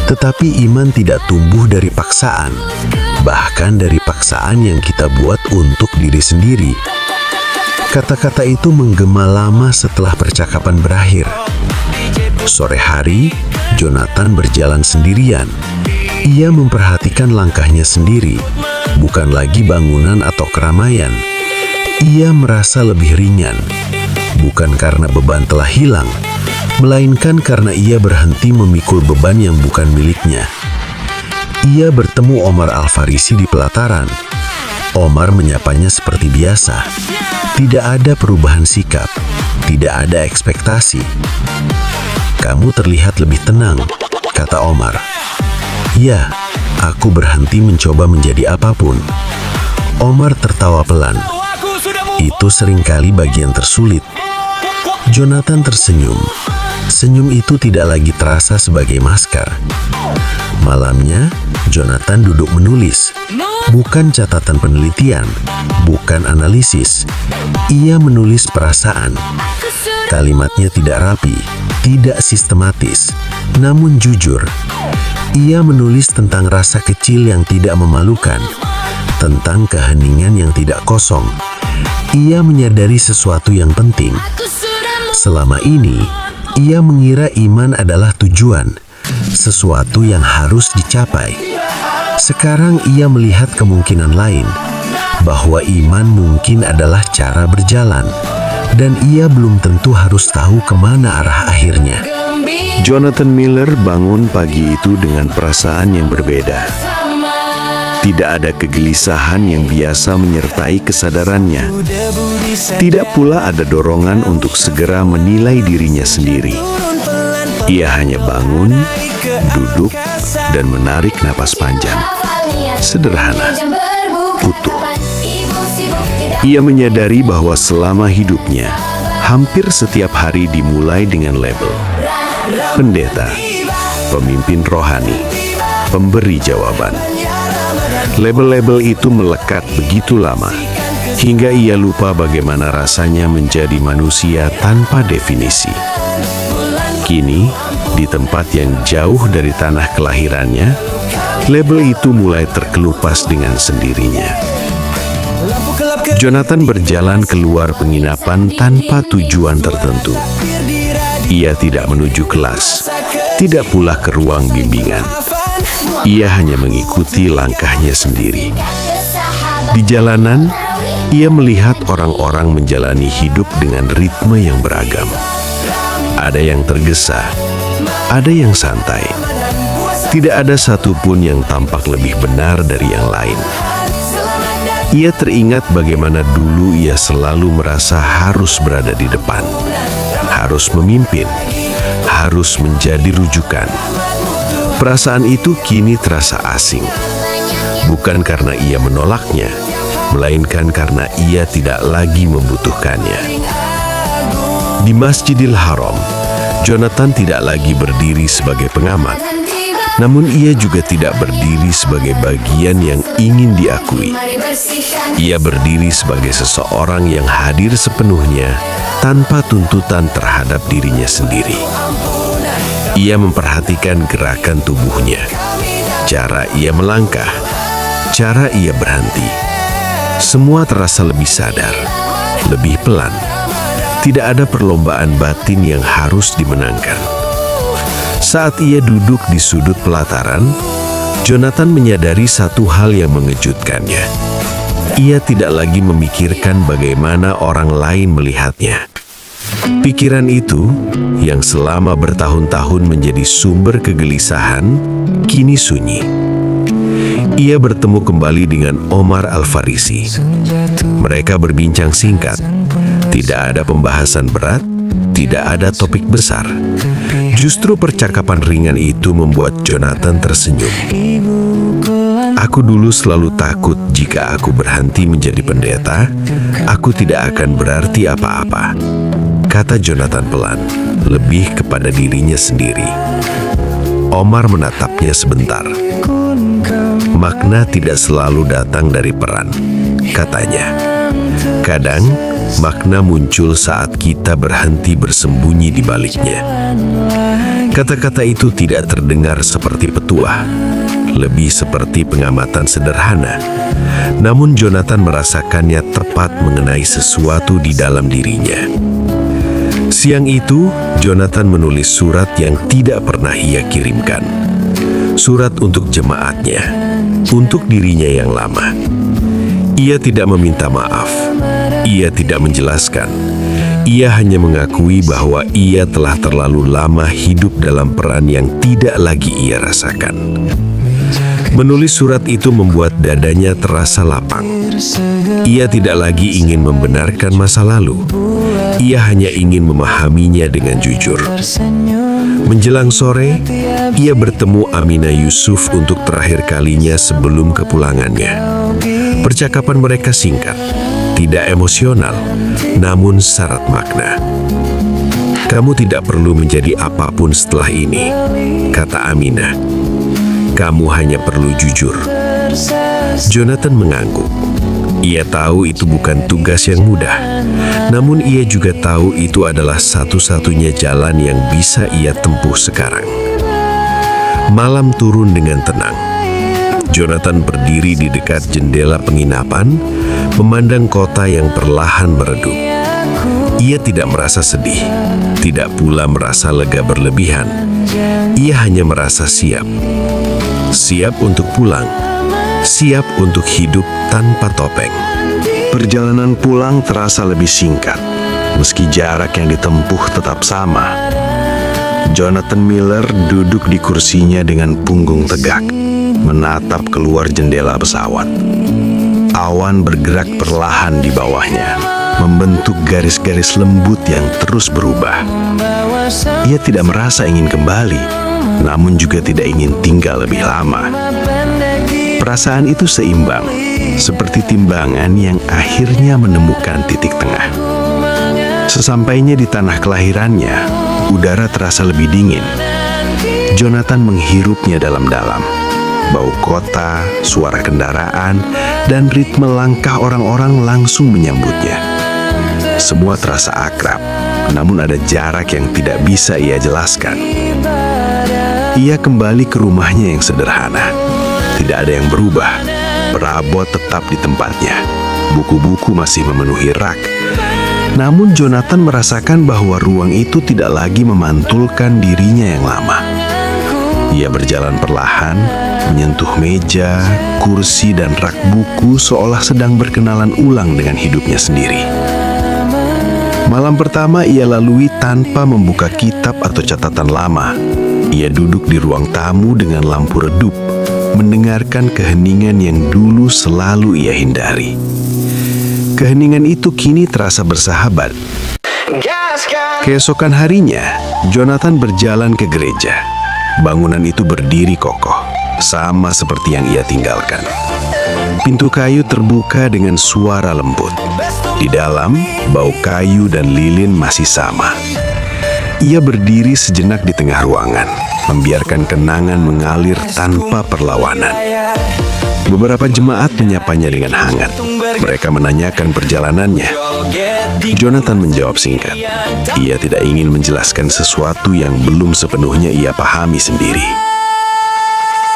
tetapi iman tidak tumbuh dari paksaan. bahkan dari paksaan yang kita buat untuk diri sendiri. Kata-kata itu menggema lama setelah percakapan berakhir. Sore hari, Jonathan berjalan sendirian. Ia memperhatikan langkahnya sendiri, bukan lagi bangunan atau keramaian. Ia merasa lebih ringan, bukan karena beban telah hilang, melainkan karena ia berhenti memikul beban yang bukan miliknya. Ia bertemu Omar Al-Farisi di pelataran. Omar menyapanya seperti biasa. Tidak ada perubahan sikap, tidak ada ekspektasi. "Kamu terlihat lebih tenang," kata Omar. "Ya, aku berhenti mencoba menjadi apapun." Omar tertawa pelan. Itu seringkali bagian tersulit. Jonathan tersenyum. Senyum itu tidak lagi terasa sebagai maskar. Malamnya, Jonathan duduk menulis. Bukan catatan penelitian, bukan analisis. Ia menulis perasaan. Kalimatnya tidak rapi, tidak sistematis, namun jujur. Ia menulis tentang rasa kecil yang tidak memalukan, tentang keheningan yang tidak kosong. Ia menyadari sesuatu yang penting. Selama ini, ia mengira iman adalah tujuan, sesuatu yang harus dicapai. Sekarang ia melihat kemungkinan lain, bahwa iman mungkin adalah cara berjalan, dan ia belum tentu harus tahu kemana arah akhirnya. Jonathan Miller bangun pagi itu dengan perasaan yang berbeda. Tidak ada kegelisahan yang biasa menyertai kesadarannya. Tidak pula ada dorongan untuk segera menilai dirinya sendiri. Ia hanya bangun, duduk, dan menarik napas panjang. Sederhana, utuh. Ia menyadari bahwa selama hidupnya, hampir setiap hari dimulai dengan label. Pendeta, pemimpin rohani, pemberi jawaban. Label-label itu melekat begitu lama, hingga ia lupa bagaimana rasanya menjadi manusia tanpa definisi. Kini, di tempat yang jauh dari tanah kelahirannya, label itu mulai terkelupas dengan sendirinya. Jonathan berjalan keluar penginapan tanpa tujuan tertentu. Ia tidak menuju kelas, tidak pula ke ruang bimbingan. Ia hanya mengikuti langkahnya sendiri. Di jalanan, ia melihat orang-orang menjalani hidup dengan ritme yang beragam. Ada yang tergesa, ada yang santai. Tidak ada satupun yang tampak lebih benar dari yang lain. Ia teringat bagaimana dulu ia selalu merasa harus berada di depan, harus memimpin, harus menjadi rujukan. Perasaan itu kini terasa asing. Bukan karena ia menolaknya, melainkan karena ia tidak lagi membutuhkannya. Di Masjidil Haram, Jonathan tidak lagi berdiri sebagai pengamat, namun ia juga tidak berdiri sebagai bagian yang ingin diakui. Ia berdiri sebagai seseorang yang hadir sepenuhnya tanpa tuntutan terhadap dirinya sendiri. Ia memperhatikan gerakan tubuhnya, cara ia melangkah, cara ia berhenti. Semua terasa lebih sadar, lebih pelan. Tidak ada perlombaan batin yang harus dimenangkan. Saat ia duduk di sudut pelataran, Jonathan menyadari satu hal yang mengejutkannya. Ia tidak lagi memikirkan bagaimana orang lain melihatnya. Pikiran itu, yang selama bertahun-tahun menjadi sumber kegelisahan, kini sunyi. Ia bertemu kembali dengan Omar Al-Farisi. Mereka berbincang singkat. Tidak ada pembahasan berat, tidak ada topik besar. Justru percakapan ringan itu membuat Jonathan tersenyum. "Aku dulu selalu takut jika aku berhenti menjadi pendeta, aku tidak akan berarti apa-apa," kata Jonathan pelan, lebih kepada dirinya sendiri. Omar menatapnya sebentar. "Makna tidak selalu datang dari peran," katanya. "Kadang, makna muncul saat kita berhenti bersembunyi di baliknya." Kata-kata itu tidak terdengar seperti petuah, lebih seperti pengamatan sederhana. Namun Jonathan merasakannya tepat mengenai sesuatu di dalam dirinya. Siang itu, Jonathan menulis surat yang tidak pernah ia kirimkan. Surat untuk jemaatnya, untuk dirinya yang lama. Ia tidak meminta maaf. Ia tidak menjelaskan. Ia hanya mengakui bahwa ia telah terlalu lama hidup dalam peran yang tidak lagi ia rasakan. Menulis surat itu membuat dadanya terasa lapang. Ia tidak lagi ingin membenarkan masa lalu. Ia hanya ingin memahaminya dengan jujur. Menjelang sore, ia bertemu Aminah Yusuf untuk terakhir kalinya sebelum kepulangannya. Percakapan mereka singkat, tidak emosional, namun syarat makna. "Kamu tidak perlu menjadi apapun setelah ini," kata Aminah. "Kamu hanya perlu jujur." Jonathan mengangguk. Ia tahu itu bukan tugas yang mudah, namun ia juga tahu itu adalah satu-satunya jalan yang bisa ia tempuh sekarang. Malam turun dengan tenang. Jonathan berdiri di dekat jendela penginapan, memandang kota yang perlahan meredup. Ia tidak merasa sedih, tidak pula merasa lega berlebihan. Ia hanya merasa siap. Siap untuk pulang. Siap untuk hidup tanpa topeng. Perjalanan pulang terasa lebih singkat, meski jarak yang ditempuh tetap sama. Jonathan Miller duduk di kursinya dengan punggung tegak, menatap keluar jendela pesawat. Awan bergerak perlahan di bawahnya, membentuk garis-garis lembut yang terus berubah. Ia tidak merasa ingin kembali, namun juga tidak ingin tinggal lebih lama. Perasaan itu seimbang, seperti timbangan yang akhirnya menemukan titik tengah. Sesampainya di tanah kelahirannya, udara terasa lebih dingin. Jonathan menghirupnya dalam-dalam. Bau kota, suara kendaraan, dan ritme langkah orang-orang langsung menyambutnya. Semua terasa akrab, namun ada jarak yang tidak bisa ia jelaskan. Ia kembali ke rumahnya yang sederhana. Tidak ada yang berubah. Perabot tetap di tempatnya. Buku-buku masih memenuhi rak. Namun Jonathan merasakan bahwa ruang itu tidak lagi memantulkan dirinya yang lama. Ia berjalan perlahan, menyentuh meja, kursi, dan rak buku seolah sedang berkenalan ulang dengan hidupnya sendiri. Malam pertama ia lalui tanpa membuka kitab atau catatan lama. Ia duduk di ruang tamu dengan lampu redup, mendengarkan keheningan yang dulu selalu ia hindari. Keheningan itu kini terasa bersahabat. Keesokan harinya, Jonathan berjalan ke gereja. Bangunan itu berdiri kokoh, sama seperti yang ia tinggalkan. Pintu kayu terbuka dengan suara lembut. Di dalam, bau kayu dan lilin masih sama. Ia berdiri sejenak di tengah ruangan, membiarkan kenangan mengalir tanpa perlawanan. Beberapa jemaat menyapanya dengan hangat. Mereka menanyakan perjalanannya. Jonathan menjawab singkat. Ia tidak ingin menjelaskan sesuatu yang belum sepenuhnya ia pahami sendiri.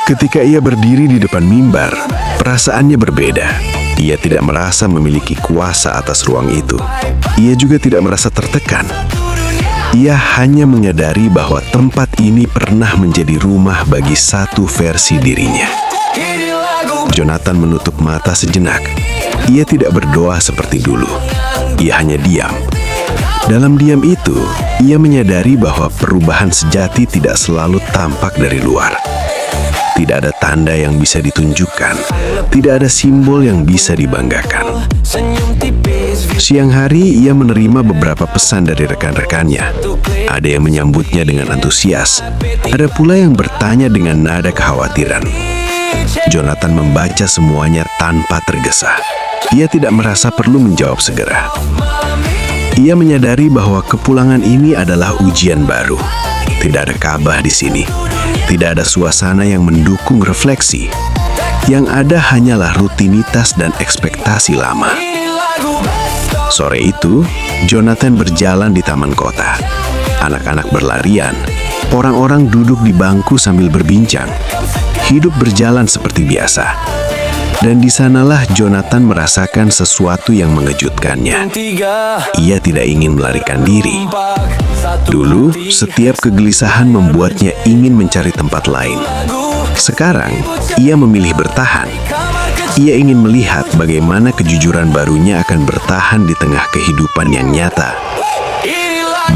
Ketika ia berdiri di depan mimbar, perasaannya berbeda. Ia tidak merasa memiliki kuasa atas ruang itu. Ia juga tidak merasa tertekan. Ia hanya menyadari bahwa tempat ini pernah menjadi rumah bagi satu versi dirinya. Jonathan menutup mata sejenak. Ia tidak berdoa seperti dulu. Ia hanya diam. Dalam diam itu, ia menyadari bahwa perubahan sejati tidak selalu tampak dari luar. Tidak ada tanda yang bisa ditunjukkan. Tidak ada simbol yang bisa dibanggakan. Siang hari, ia menerima beberapa pesan dari rekan-rekannya. Ada yang menyambutnya dengan antusias. Ada pula yang bertanya dengan nada kekhawatiran. Jonathan membaca semuanya tanpa tergesa. Ia tidak merasa perlu menjawab segera. Ia menyadari bahwa kepulangan ini adalah ujian baru. Tidak ada Ka'bah di sini. Tidak ada suasana yang mendukung refleksi. Yang ada hanyalah rutinitas dan ekspektasi lama. Sore itu, Jonathan berjalan di taman kota. Anak-anak berlarian. Orang-orang duduk di bangku sambil berbincang. hidup berjalan seperti biasa. Dan di sanalah Jonathan merasakan sesuatu yang mengejutkannya. Ia tidak ingin melarikan diri. Dulu, setiap kegelisahan membuatnya ingin mencari tempat lain. Sekarang, ia memilih bertahan. Ia ingin melihat bagaimana kejujuran barunya akan bertahan di tengah kehidupan yang nyata.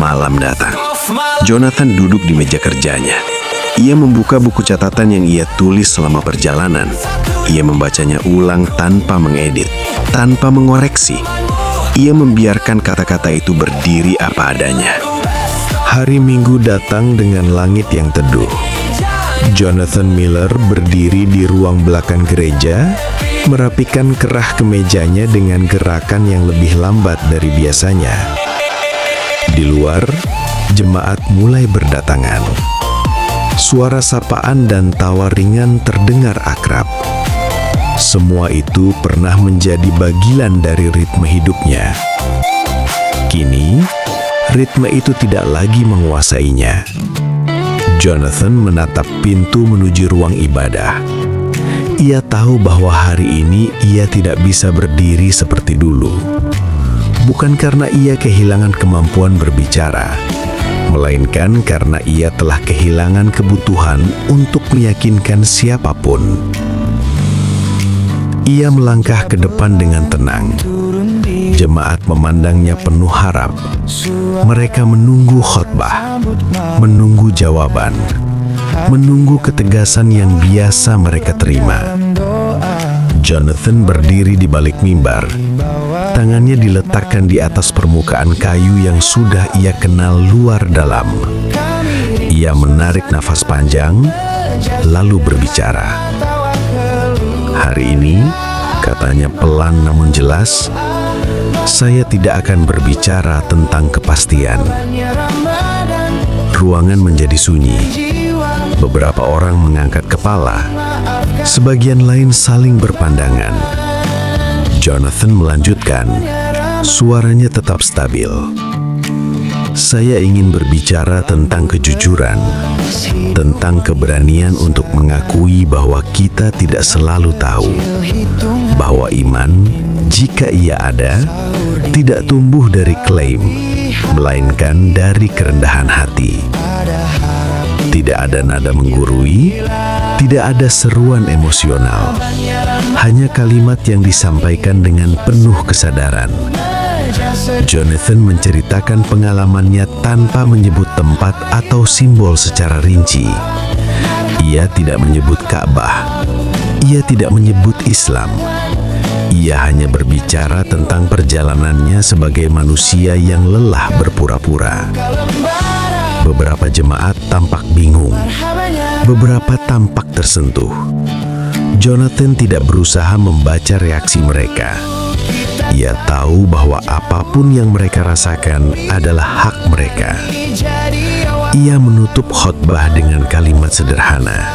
Malam datang. Jonathan duduk di meja kerjanya. Ia membuka buku catatan yang ia tulis selama perjalanan. Ia membacanya ulang tanpa mengedit, tanpa mengoreksi. Ia membiarkan kata-kata itu berdiri apa adanya. Hari Minggu datang dengan langit yang teduh. Jonathan Miller berdiri di ruang belakang gereja, merapikan kerah kemejanya dengan gerakan yang lebih lambat dari biasanya. Di luar, jemaat mulai berdatangan. Suara sapaan dan tawa ringan terdengar akrab. Semua itu pernah menjadi bagian dari ritme hidupnya. Kini, ritme itu tidak lagi menguasainya. Jonathan menatap pintu menuju ruang ibadah. Ia tahu bahwa hari ini ia tidak bisa berdiri seperti dulu. Bukan karena ia kehilangan kemampuan berbicara, melainkan karena ia telah kehilangan kebutuhan untuk meyakinkan siapapun. Ia melangkah ke depan dengan tenang. Jemaat memandangnya penuh harap. Mereka menunggu khotbah, menunggu jawaban, menunggu ketegasan yang biasa mereka terima. Jonathan berdiri di balik mimbar. Tangannya diletakkan di atas permukaan kayu yang sudah ia kenal luar dalam. Ia menarik nafas panjang, lalu berbicara. Hari ini, katanya pelan namun jelas, saya tidak akan berbicara tentang kepastian. Ruangan menjadi sunyi. Beberapa orang mengangkat kepala. Sebagian lain saling berpandangan. Jonathan melanjutkan, suaranya tetap stabil. Saya ingin berbicara tentang kejujuran, tentang keberanian untuk mengakui bahwa kita tidak selalu tahu, bahwa iman, jika ia ada, tidak tumbuh dari klaim, melainkan dari kerendahan hati. Tidak ada nada menggurui, tidak ada seruan emosional, hanya kalimat yang disampaikan dengan penuh kesadaran. Jonathan menceritakan pengalamannya tanpa menyebut tempat atau simbol secara rinci. Ia tidak menyebut Ka'bah. Ia tidak menyebut Islam. Ia hanya berbicara tentang perjalanannya sebagai manusia yang lelah berpura-pura. Beberapa jemaat tampak bingung. Beberapa tampak tersentuh. Jonathan tidak berusaha membaca reaksi mereka. Ia tahu bahwa apapun yang mereka rasakan adalah hak mereka. Ia menutup khotbah dengan kalimat sederhana.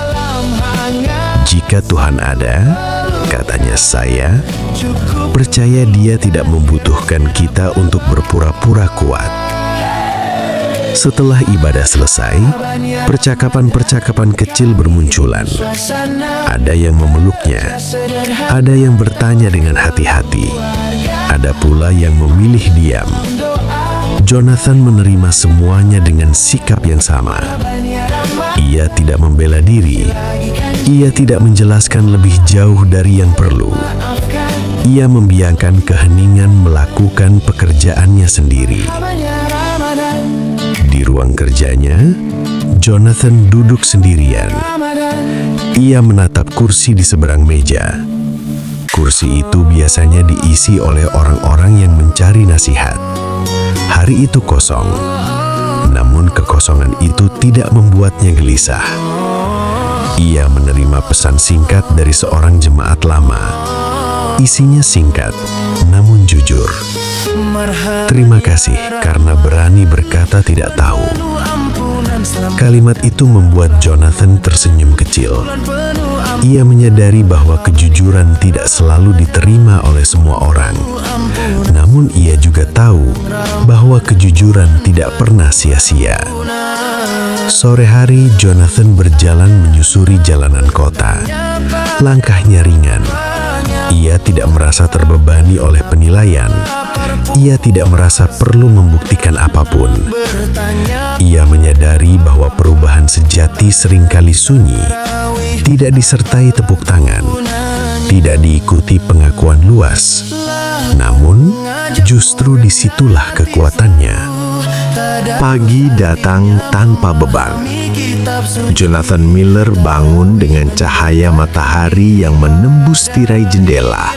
Jika Tuhan ada, katanya saya, percaya Dia tidak membutuhkan kita untuk berpura-pura kuat. Setelah ibadah selesai, percakapan-percakapan kecil bermunculan. Ada yang memeluknya, ada yang bertanya dengan hati-hati, ada pula yang memilih diam. Jonathan menerima semuanya dengan sikap yang sama. Ia tidak membela diri. Ia tidak menjelaskan lebih jauh dari yang perlu. Ia membiarkan keheningan melakukan pekerjaannya sendiri. Di ruang kerjanya, Jonathan duduk sendirian. Ia menatap kursi di seberang meja. Kursi itu biasanya diisi oleh orang-orang yang mencari nasihat. Hari itu kosong, namun kekosongan itu tidak membuatnya gelisah. Ia menerima pesan singkat dari seorang jemaat lama. Isinya singkat, namun jujur. Terima kasih karena berani berkata tidak tahu. Kalimat itu membuat Jonathan tersenyum kecil. Ia menyadari bahwa kejujuran tidak selalu diterima oleh semua orang. Namun ia juga tahu bahwa kejujuran tidak pernah sia-sia. Sore hari, Jonathan berjalan menyusuri jalanan kota. Langkahnya ringan. Ia tidak merasa terbebani oleh penilaian. Ia tidak merasa perlu membuktikan apapun. Ia menyadari bahwa perubahan sejati seringkali sunyi, tidak disertai tepuk tangan, tidak diikuti pengakuan luas. Namun, justru disitulah kekuatannya. Pagi datang tanpa beban. Jonathan Miller bangun dengan cahaya matahari yang menembus tirai jendela,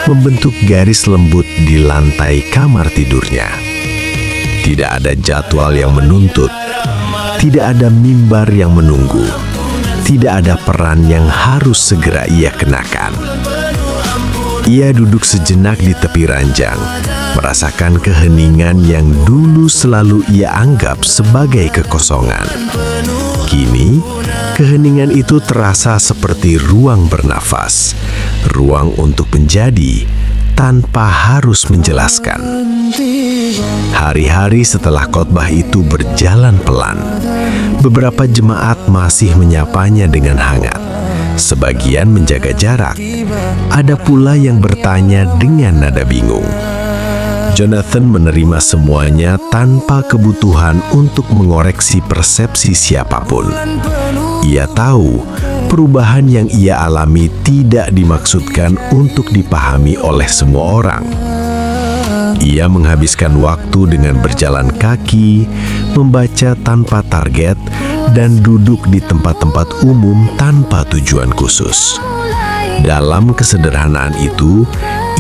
membentuk garis lembut di lantai kamar tidurnya. Tidak ada jadwal yang menuntut, tidak ada mimbar yang menunggu, tidak ada peran yang harus segera ia kenakan. Ia duduk sejenak di tepi ranjang, merasakan keheningan yang dulu selalu ia anggap sebagai kekosongan. Kini, keheningan itu terasa seperti ruang bernafas, ruang untuk menjadi tanpa harus menjelaskan. Hari-hari setelah khotbah itu berjalan pelan. Beberapa jemaat masih menyapanya dengan hangat. Sebagian menjaga jarak. Ada pula yang bertanya dengan nada bingung. Jonathan menerima semuanya tanpa kebutuhan untuk mengoreksi persepsi siapapun. Ia tahu perubahan yang ia alami tidak dimaksudkan untuk dipahami oleh semua orang. Ia menghabiskan waktu dengan berjalan kaki, membaca tanpa target, dan duduk di tempat-tempat umum tanpa tujuan khusus. Dalam kesederhanaan itu,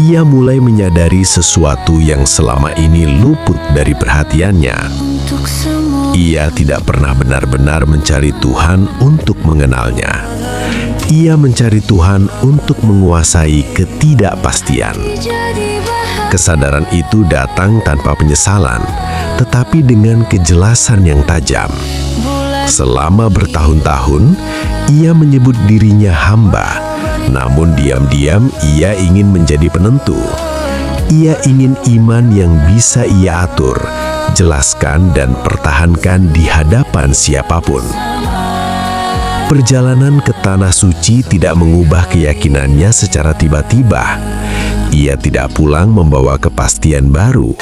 ia mulai menyadari sesuatu yang selama ini luput dari perhatiannya. Ia tidak pernah benar-benar mencari Tuhan untuk mengenalnya. Ia mencari Tuhan untuk menguasai ketidakpastian. Kesadaran itu datang tanpa penyesalan, tetapi dengan kejelasan yang tajam. Selama bertahun-tahun, ia menyebut dirinya hamba, namun diam-diam ia ingin menjadi penentu. Ia ingin iman yang bisa ia atur, jelaskan, dan pertahankan di hadapan siapapun. Perjalanan ke Tanah Suci tidak mengubah keyakinannya secara tiba-tiba. Ia tidak pulang membawa kepastian baru.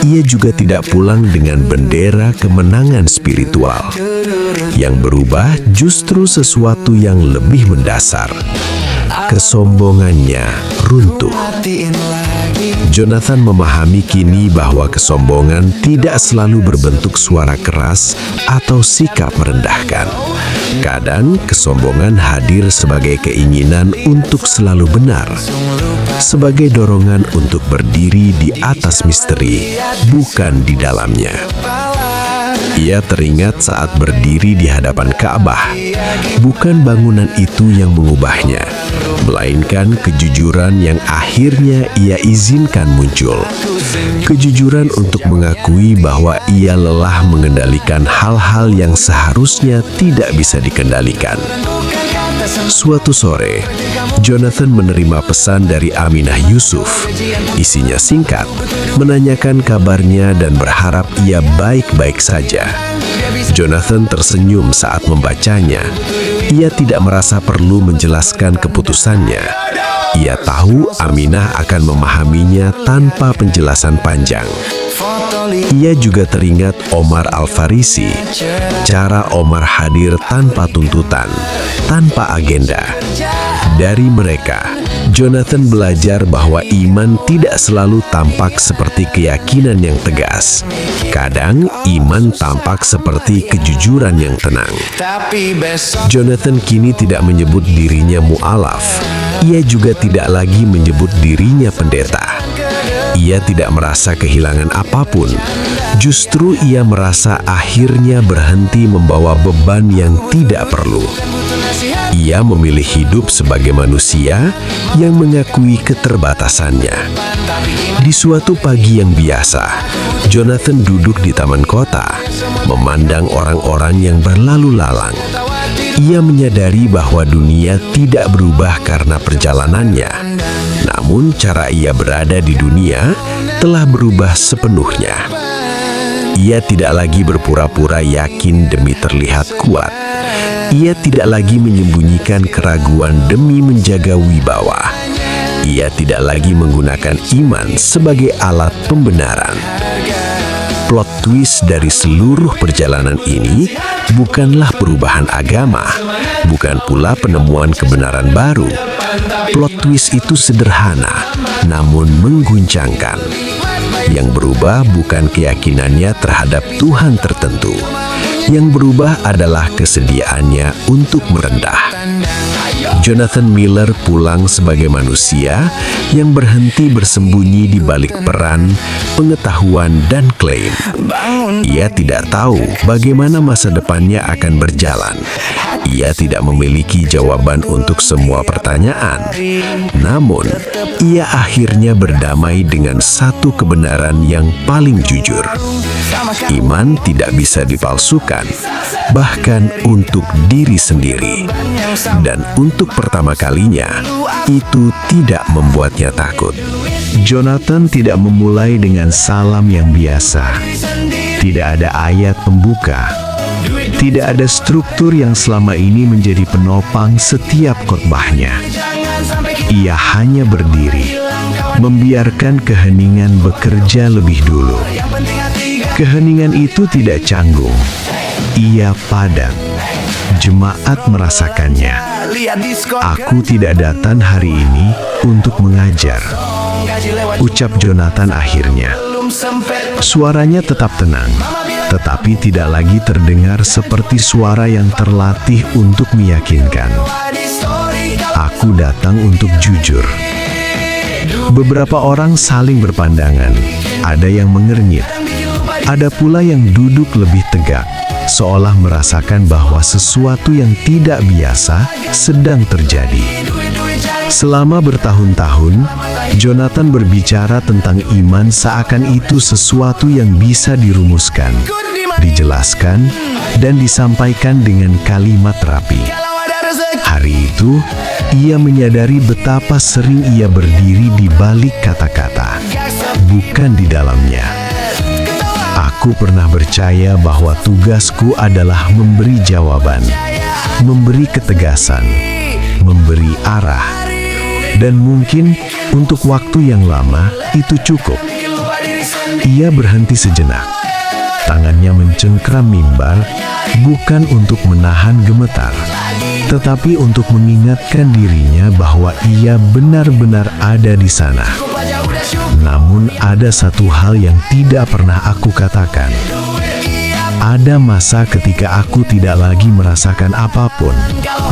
Ia juga tidak pulang dengan bendera kemenangan spiritual. Yang berubah justru sesuatu yang lebih mendasar. Kesombongannya runtuh. Jonathan memahami kini bahwa kesombongan tidak selalu berbentuk suara keras atau sikap merendahkan. Kadang kesombongan hadir sebagai keinginan untuk selalu benar, sebagai dorongan untuk berdiri di atas misteri, bukan di dalamnya. Ia teringat saat berdiri di hadapan Ka'bah, bukan bangunan itu yang mengubahnya, melainkan kejujuran yang akhirnya ia izinkan muncul. Kejujuran untuk mengakui bahwa ia lelah mengendalikan hal-hal yang seharusnya tidak bisa dikendalikan. Suatu sore, Jonathan menerima pesan dari Aminah Yusuf. Isinya singkat, menanyakan kabarnya dan berharap ia baik-baik saja. Jonathan tersenyum saat membacanya. Ia tidak merasa perlu menjelaskan keputusannya. Ia tahu Aminah akan memahaminya tanpa penjelasan panjang. Ia juga teringat Omar Al-Farisi, cara Omar hadir tanpa tuntutan, tanpa agenda. Dari mereka, Jonathan belajar bahwa iman tidak selalu tampak seperti keyakinan yang tegas. Kadang, iman tampak seperti kejujuran yang tenang. Jonathan kini tidak menyebut dirinya mu'alaf. Ia juga tidak lagi menyebut dirinya pendeta. Ia tidak merasa kehilangan apapun. Justru ia merasa akhirnya berhenti membawa beban yang tidak perlu. Ia memilih hidup sebagai manusia yang mengakui keterbatasannya. Di suatu pagi yang biasa, Jonathan duduk di taman kota, memandang orang-orang yang berlalu lalang. Ia menyadari bahwa dunia tidak berubah karena perjalanannya. Namun cara ia berada di dunia telah berubah sepenuhnya. Ia tidak lagi berpura-pura yakin demi terlihat kuat. Ia tidak lagi menyembunyikan keraguan demi menjaga wibawa. Ia tidak lagi menggunakan iman sebagai alat pembenaran. Plot twist dari seluruh perjalanan ini bukanlah perubahan agama, bukan pula penemuan kebenaran baru. Plot twist itu sederhana, namun mengguncangkan. Yang berubah bukan keyakinannya terhadap Tuhan tertentu. Yang berubah adalah kesediaannya untuk merendah. Jonathan Miller pulang sebagai manusia yang berhenti bersembunyi di balik peran, pengetahuan, dan klaim. Ia tidak tahu bagaimana masa depannya akan berjalan. Ia tidak memiliki jawaban untuk semua pertanyaan. Namun, ia akhirnya berdamai dengan satu kebenaran yang paling jujur. Iman tidak bisa dipalsukan, bahkan untuk diri sendiri. Dan untuk pertama kalinya, itu tidak membuatnya takut. Jonathan tidak memulai dengan salam yang biasa. Tidak ada ayat pembuka. Tidak ada struktur yang selama ini menjadi penopang setiap khotbahnya. Ia hanya berdiri, membiarkan keheningan bekerja lebih dulu. Keheningan itu tidak canggung. Ia padat. Jemaat merasakannya. Aku tidak datang hari ini untuk mengajar, ucap Jonathan akhirnya. Suaranya tetap tenang, tetapi tidak lagi terdengar seperti suara yang terlatih untuk meyakinkan. Aku datang untuk jujur. Beberapa orang saling berpandangan, ada yang mengernyit, ada pula yang duduk lebih tegak, seolah merasakan bahwa sesuatu yang tidak biasa sedang terjadi. Selama bertahun-tahun, Jonathan berbicara tentang iman seakan itu sesuatu yang bisa dirumuskan, dijelaskan, dan disampaikan dengan kalimat rapi. Hari itu, ia menyadari betapa sering ia berdiri di balik kata-kata, bukan di dalamnya. Aku pernah percaya bahwa tugasku adalah memberi jawaban, memberi ketegasan, memberi arah, dan mungkin untuk waktu yang lama itu cukup. Ia berhenti sejenak. Tangannya mencengkram mimbar, bukan untuk menahan gemetar, tetapi untuk mengingatkan dirinya bahwa ia benar-benar ada di sana. Namun ada satu hal yang tidak pernah aku katakan. Ada masa ketika aku tidak lagi merasakan apapun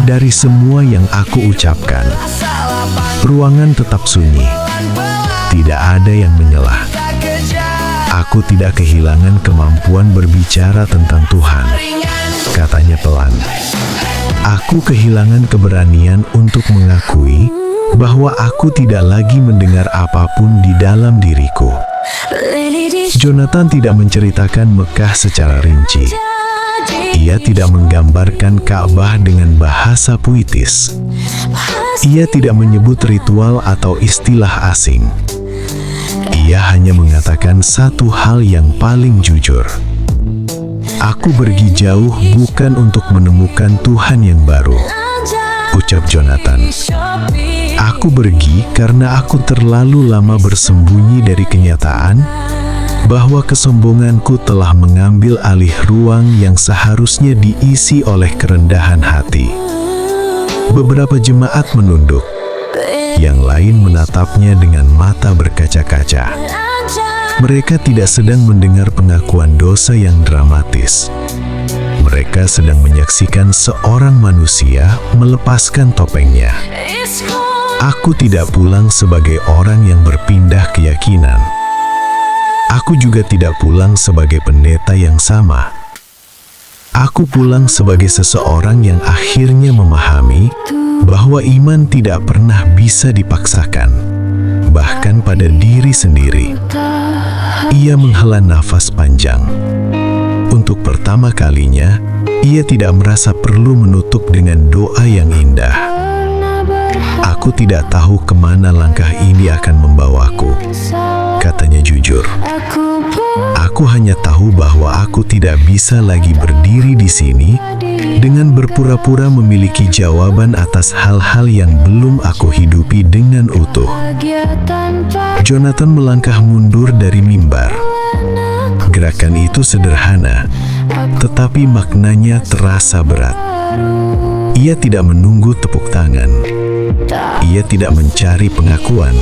dari semua yang aku ucapkan. Ruangan tetap sunyi. Tidak ada yang menyela. Aku tidak kehilangan kemampuan berbicara tentang Tuhan, katanya pelan. Aku kehilangan keberanian untuk mengakui bahwa aku tidak lagi mendengar apapun di dalam diriku. Jonathan tidak menceritakan Mekah secara rinci. Ia tidak menggambarkan Ka'bah dengan bahasa puitis. Ia tidak menyebut ritual atau istilah asing. Ia hanya mengatakan satu hal yang paling jujur. Aku pergi jauh bukan untuk menemukan Tuhan yang baru, ucap Jonathan. Aku pergi karena aku terlalu lama bersembunyi dari kenyataan bahwa kesombonganku telah mengambil alih ruang yang seharusnya diisi oleh kerendahan hati. Beberapa jemaat menunduk, yang lain menatapnya dengan mata berkaca-kaca. Mereka tidak sedang mendengar pengakuan dosa yang dramatis. Mereka sedang menyaksikan seorang manusia melepaskan topengnya. Aku tidak pulang sebagai orang yang berpindah keyakinan. Aku juga tidak pulang sebagai pendeta yang sama. Aku pulang sebagai seseorang yang akhirnya memahami bahwa iman tidak pernah bisa dipaksakan, bahkan pada diri sendiri. Ia menghela nafas panjang. Untuk pertama kalinya, ia tidak merasa perlu menutup dengan doa yang indah. Aku tidak tahu kemana langkah ini akan membawaku, katanya jujur. Aku Aku hanya tahu bahwa aku tidak bisa lagi berdiri di sini dengan berpura-pura memiliki jawaban atas hal-hal yang belum aku hidupi dengan utuh. Jonathan melangkah mundur dari mimbar. Gerakan itu sederhana, tetapi maknanya terasa berat. Ia tidak menunggu tepuk tangan. Ia tidak mencari pengakuan.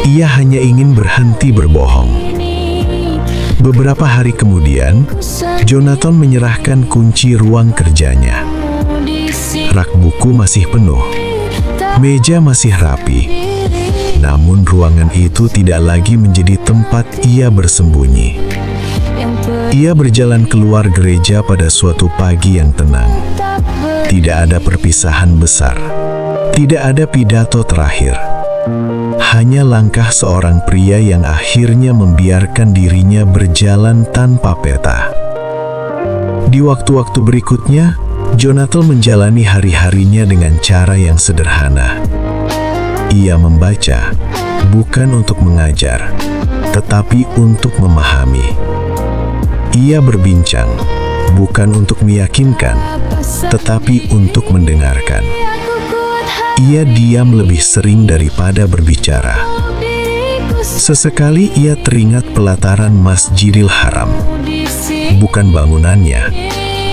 Ia hanya ingin berhenti berbohong. Beberapa hari kemudian, Jonathan menyerahkan kunci ruang kerjanya. Rak buku masih penuh. Meja masih rapi. Namun ruangan itu tidak lagi menjadi tempat ia bersembunyi. Ia berjalan keluar gereja pada suatu pagi yang tenang. Tidak ada perpisahan besar. Tidak ada pidato terakhir. Hanya langkah seorang pria yang akhirnya membiarkan dirinya berjalan tanpa peta. Di waktu-waktu berikutnya, Jonathan menjalani hari-harinya dengan cara yang sederhana. Ia membaca, bukan untuk mengajar, tetapi untuk memahami. Ia berbincang, bukan untuk meyakinkan, tetapi untuk mendengarkan. Ia diam lebih sering daripada berbicara. Sesekali ia teringat pelataran Masjidil Haram. Bukan bangunannya,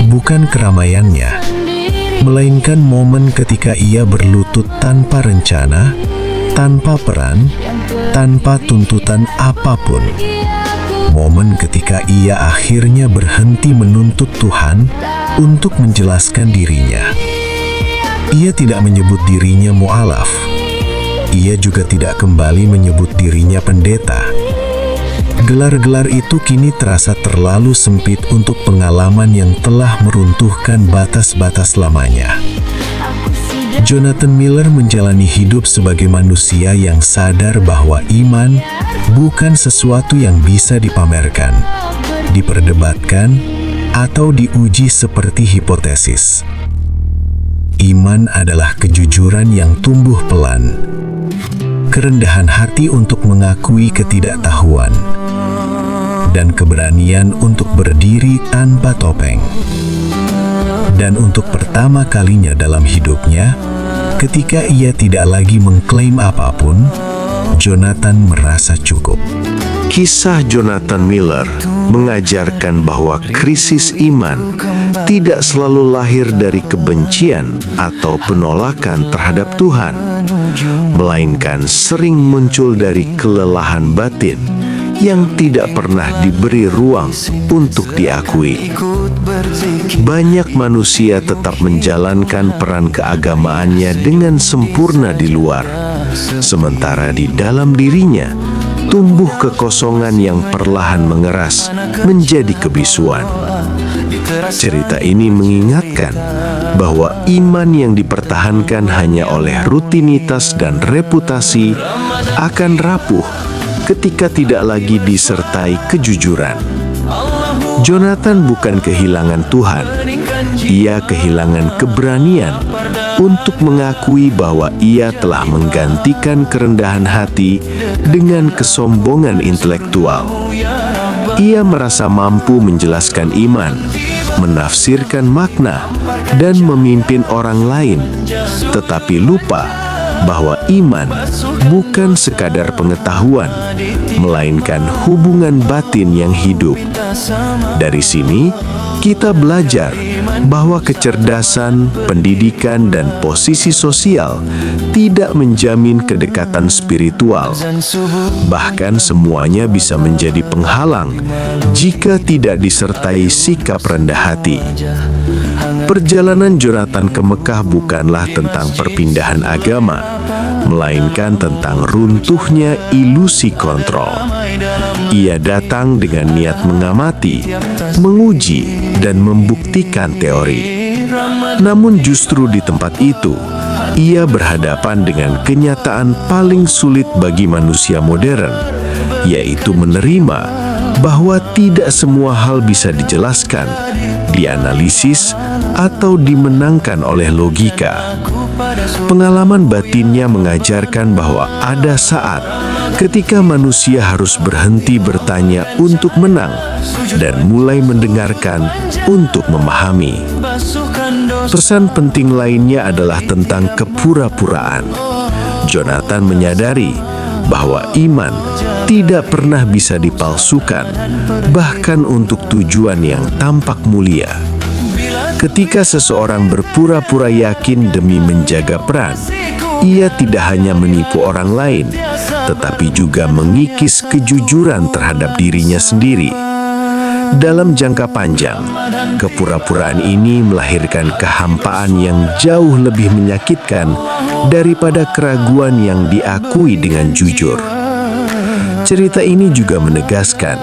bukan keramaiannya, melainkan momen ketika ia berlutut tanpa rencana, tanpa peran, tanpa tuntutan apapun. Momen ketika ia akhirnya berhenti menuntut Tuhan untuk menjelaskan dirinya. Ia tidak menyebut dirinya mu'alaf. Ia juga tidak kembali menyebut dirinya pendeta. Gelar-gelar itu kini terasa terlalu sempit untuk pengalaman yang telah meruntuhkan batas-batas lamanya. Jonathan Miller menjalani hidup sebagai manusia yang sadar bahwa iman bukan sesuatu yang bisa dipamerkan, diperdebatkan, atau diuji seperti hipotesis. Iman adalah kejujuran yang tumbuh pelan, kerendahan hati untuk mengakui ketidaktahuan, dan keberanian untuk berdiri tanpa topeng. Dan untuk pertama kalinya dalam hidupnya, ketika ia tidak lagi mengklaim apapun, Jonathan merasa cukup. Kisah Jonathan Miller mengajarkan bahwa krisis iman tidak selalu lahir dari kebencian atau penolakan terhadap Tuhan, melainkan sering muncul dari kelelahan batin yang tidak pernah diberi ruang untuk diakui. Banyak manusia tetap menjalankan peran keagamaannya dengan sempurna di luar, sementara di dalam dirinya tumbuh kekosongan yang perlahan mengeras menjadi kebisuan. Cerita ini mengingatkan bahwa iman yang dipertahankan hanya oleh rutinitas dan reputasi akan rapuh ketika tidak lagi disertai kejujuran. Jonathan bukan kehilangan Tuhan, ia kehilangan keberanian untuk mengakui bahwa ia telah menggantikan kerendahan hati dengan kesombongan intelektual. Ia merasa mampu menjelaskan iman, menafsirkan makna, dan memimpin orang lain, tetapi lupa bahwa iman bukan sekadar pengetahuan, melainkan hubungan batin yang hidup. Dari sini, kita belajar bahwa kecerdasan, pendidikan, dan posisi sosial tidak menjamin kedekatan spiritual. Bahkan semuanya bisa menjadi penghalang jika tidak disertai sikap rendah hati. Perjalanan Jonathan ke Mekah bukanlah tentang perpindahan agama, melainkan tentang runtuhnya ilusi kontrol. Ia datang dengan niat mengamati, menguji, dan membuktikan teori. Namun justru di tempat itu, ia berhadapan dengan kenyataan paling sulit bagi manusia modern, yaitu menerima bahwa tidak semua hal bisa dijelaskan dianalisis, atau dimenangkan oleh logika. Pengalaman batinnya mengajarkan bahwa ada saat ketika manusia harus berhenti bertanya untuk menang dan mulai mendengarkan untuk memahami. Pesan penting lainnya adalah tentang kepura-puraan. Jonathan menyadari bahwa iman tidak pernah bisa dipalsukan, bahkan untuk tujuan yang tampak mulia. Ketika seseorang berpura-pura yakin demi menjaga peran, ia tidak hanya menipu orang lain, tetapi juga mengikis kejujuran terhadap dirinya sendiri. Dalam jangka panjang, kepura-puraan ini melahirkan kehampaan yang jauh lebih menyakitkan daripada keraguan yang diakui dengan jujur. Cerita ini juga menegaskan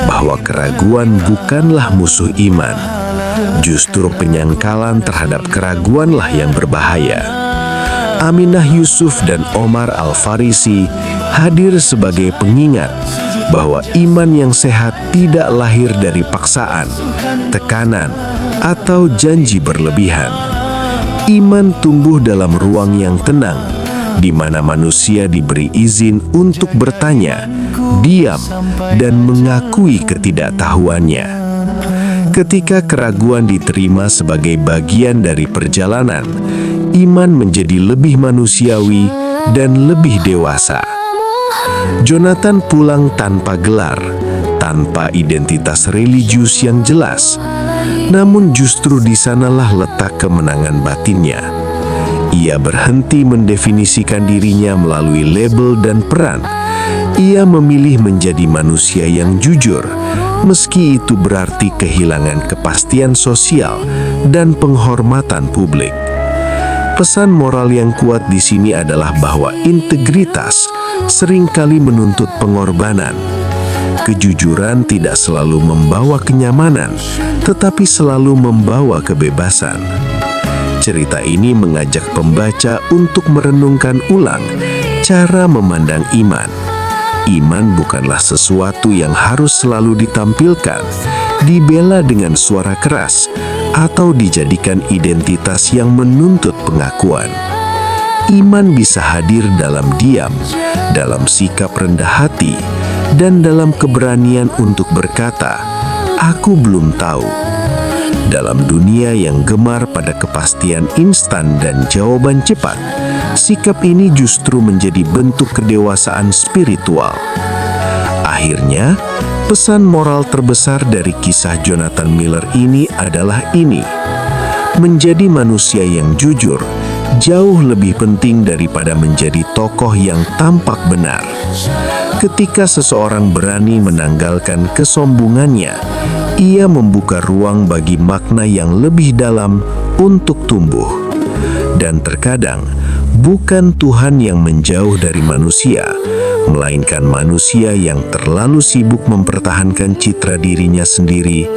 bahwa keraguan bukanlah musuh iman. Justru penyangkalan terhadap keraguanlah yang berbahaya. Aminah Yusuf dan Omar Al-Farisi hadir sebagai pengingat bahwa iman yang sehat tidak lahir dari paksaan, tekanan, atau janji berlebihan. Iman tumbuh dalam ruang yang tenang, di mana manusia diberi izin untuk bertanya, diam, dan mengakui ketidaktahuannya. Ketika keraguan diterima sebagai bagian dari perjalanan, iman menjadi lebih manusiawi dan lebih dewasa. Jonathan pulang tanpa gelar, tanpa identitas religius yang jelas. Namun justru di sanalah letak kemenangan batinnya. Ia berhenti mendefinisikan dirinya melalui label dan peran. Ia memilih menjadi manusia yang jujur, meski itu berarti kehilangan kepastian sosial dan penghormatan publik. Pesan moral yang kuat di sini adalah bahwa integritas seringkali menuntut pengorbanan. Kejujuran tidak selalu membawa kenyamanan, tetapi selalu membawa kebebasan. Cerita ini mengajak pembaca untuk merenungkan ulang cara memandang iman. Iman bukanlah sesuatu yang harus selalu ditampilkan, dibela dengan suara keras, atau dijadikan identitas yang menuntut pengakuan. Iman bisa hadir dalam diam, dalam sikap rendah hati, dan dalam keberanian untuk berkata, "Aku belum tahu." Dalam dunia yang gemar pada kepastian instan dan jawaban cepat, sikap ini justru menjadi bentuk kedewasaan spiritual. Akhirnya, pesan moral terbesar dari kisah Jonathan Miller ini adalah ini: menjadi manusia yang jujur jauh lebih penting daripada menjadi tokoh yang tampak benar. Ketika seseorang berani menanggalkan kesombongannya, ia membuka ruang bagi makna yang lebih dalam untuk tumbuh. Dan terkadang, bukan Tuhan yang menjauh dari manusia, melainkan manusia yang terlalu sibuk mempertahankan citra dirinya sendiri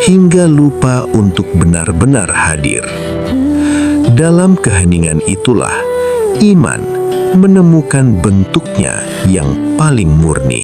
hingga lupa untuk benar-benar hadir. Dalam keheningan itulah, iman menemukan bentuknya yang paling murni.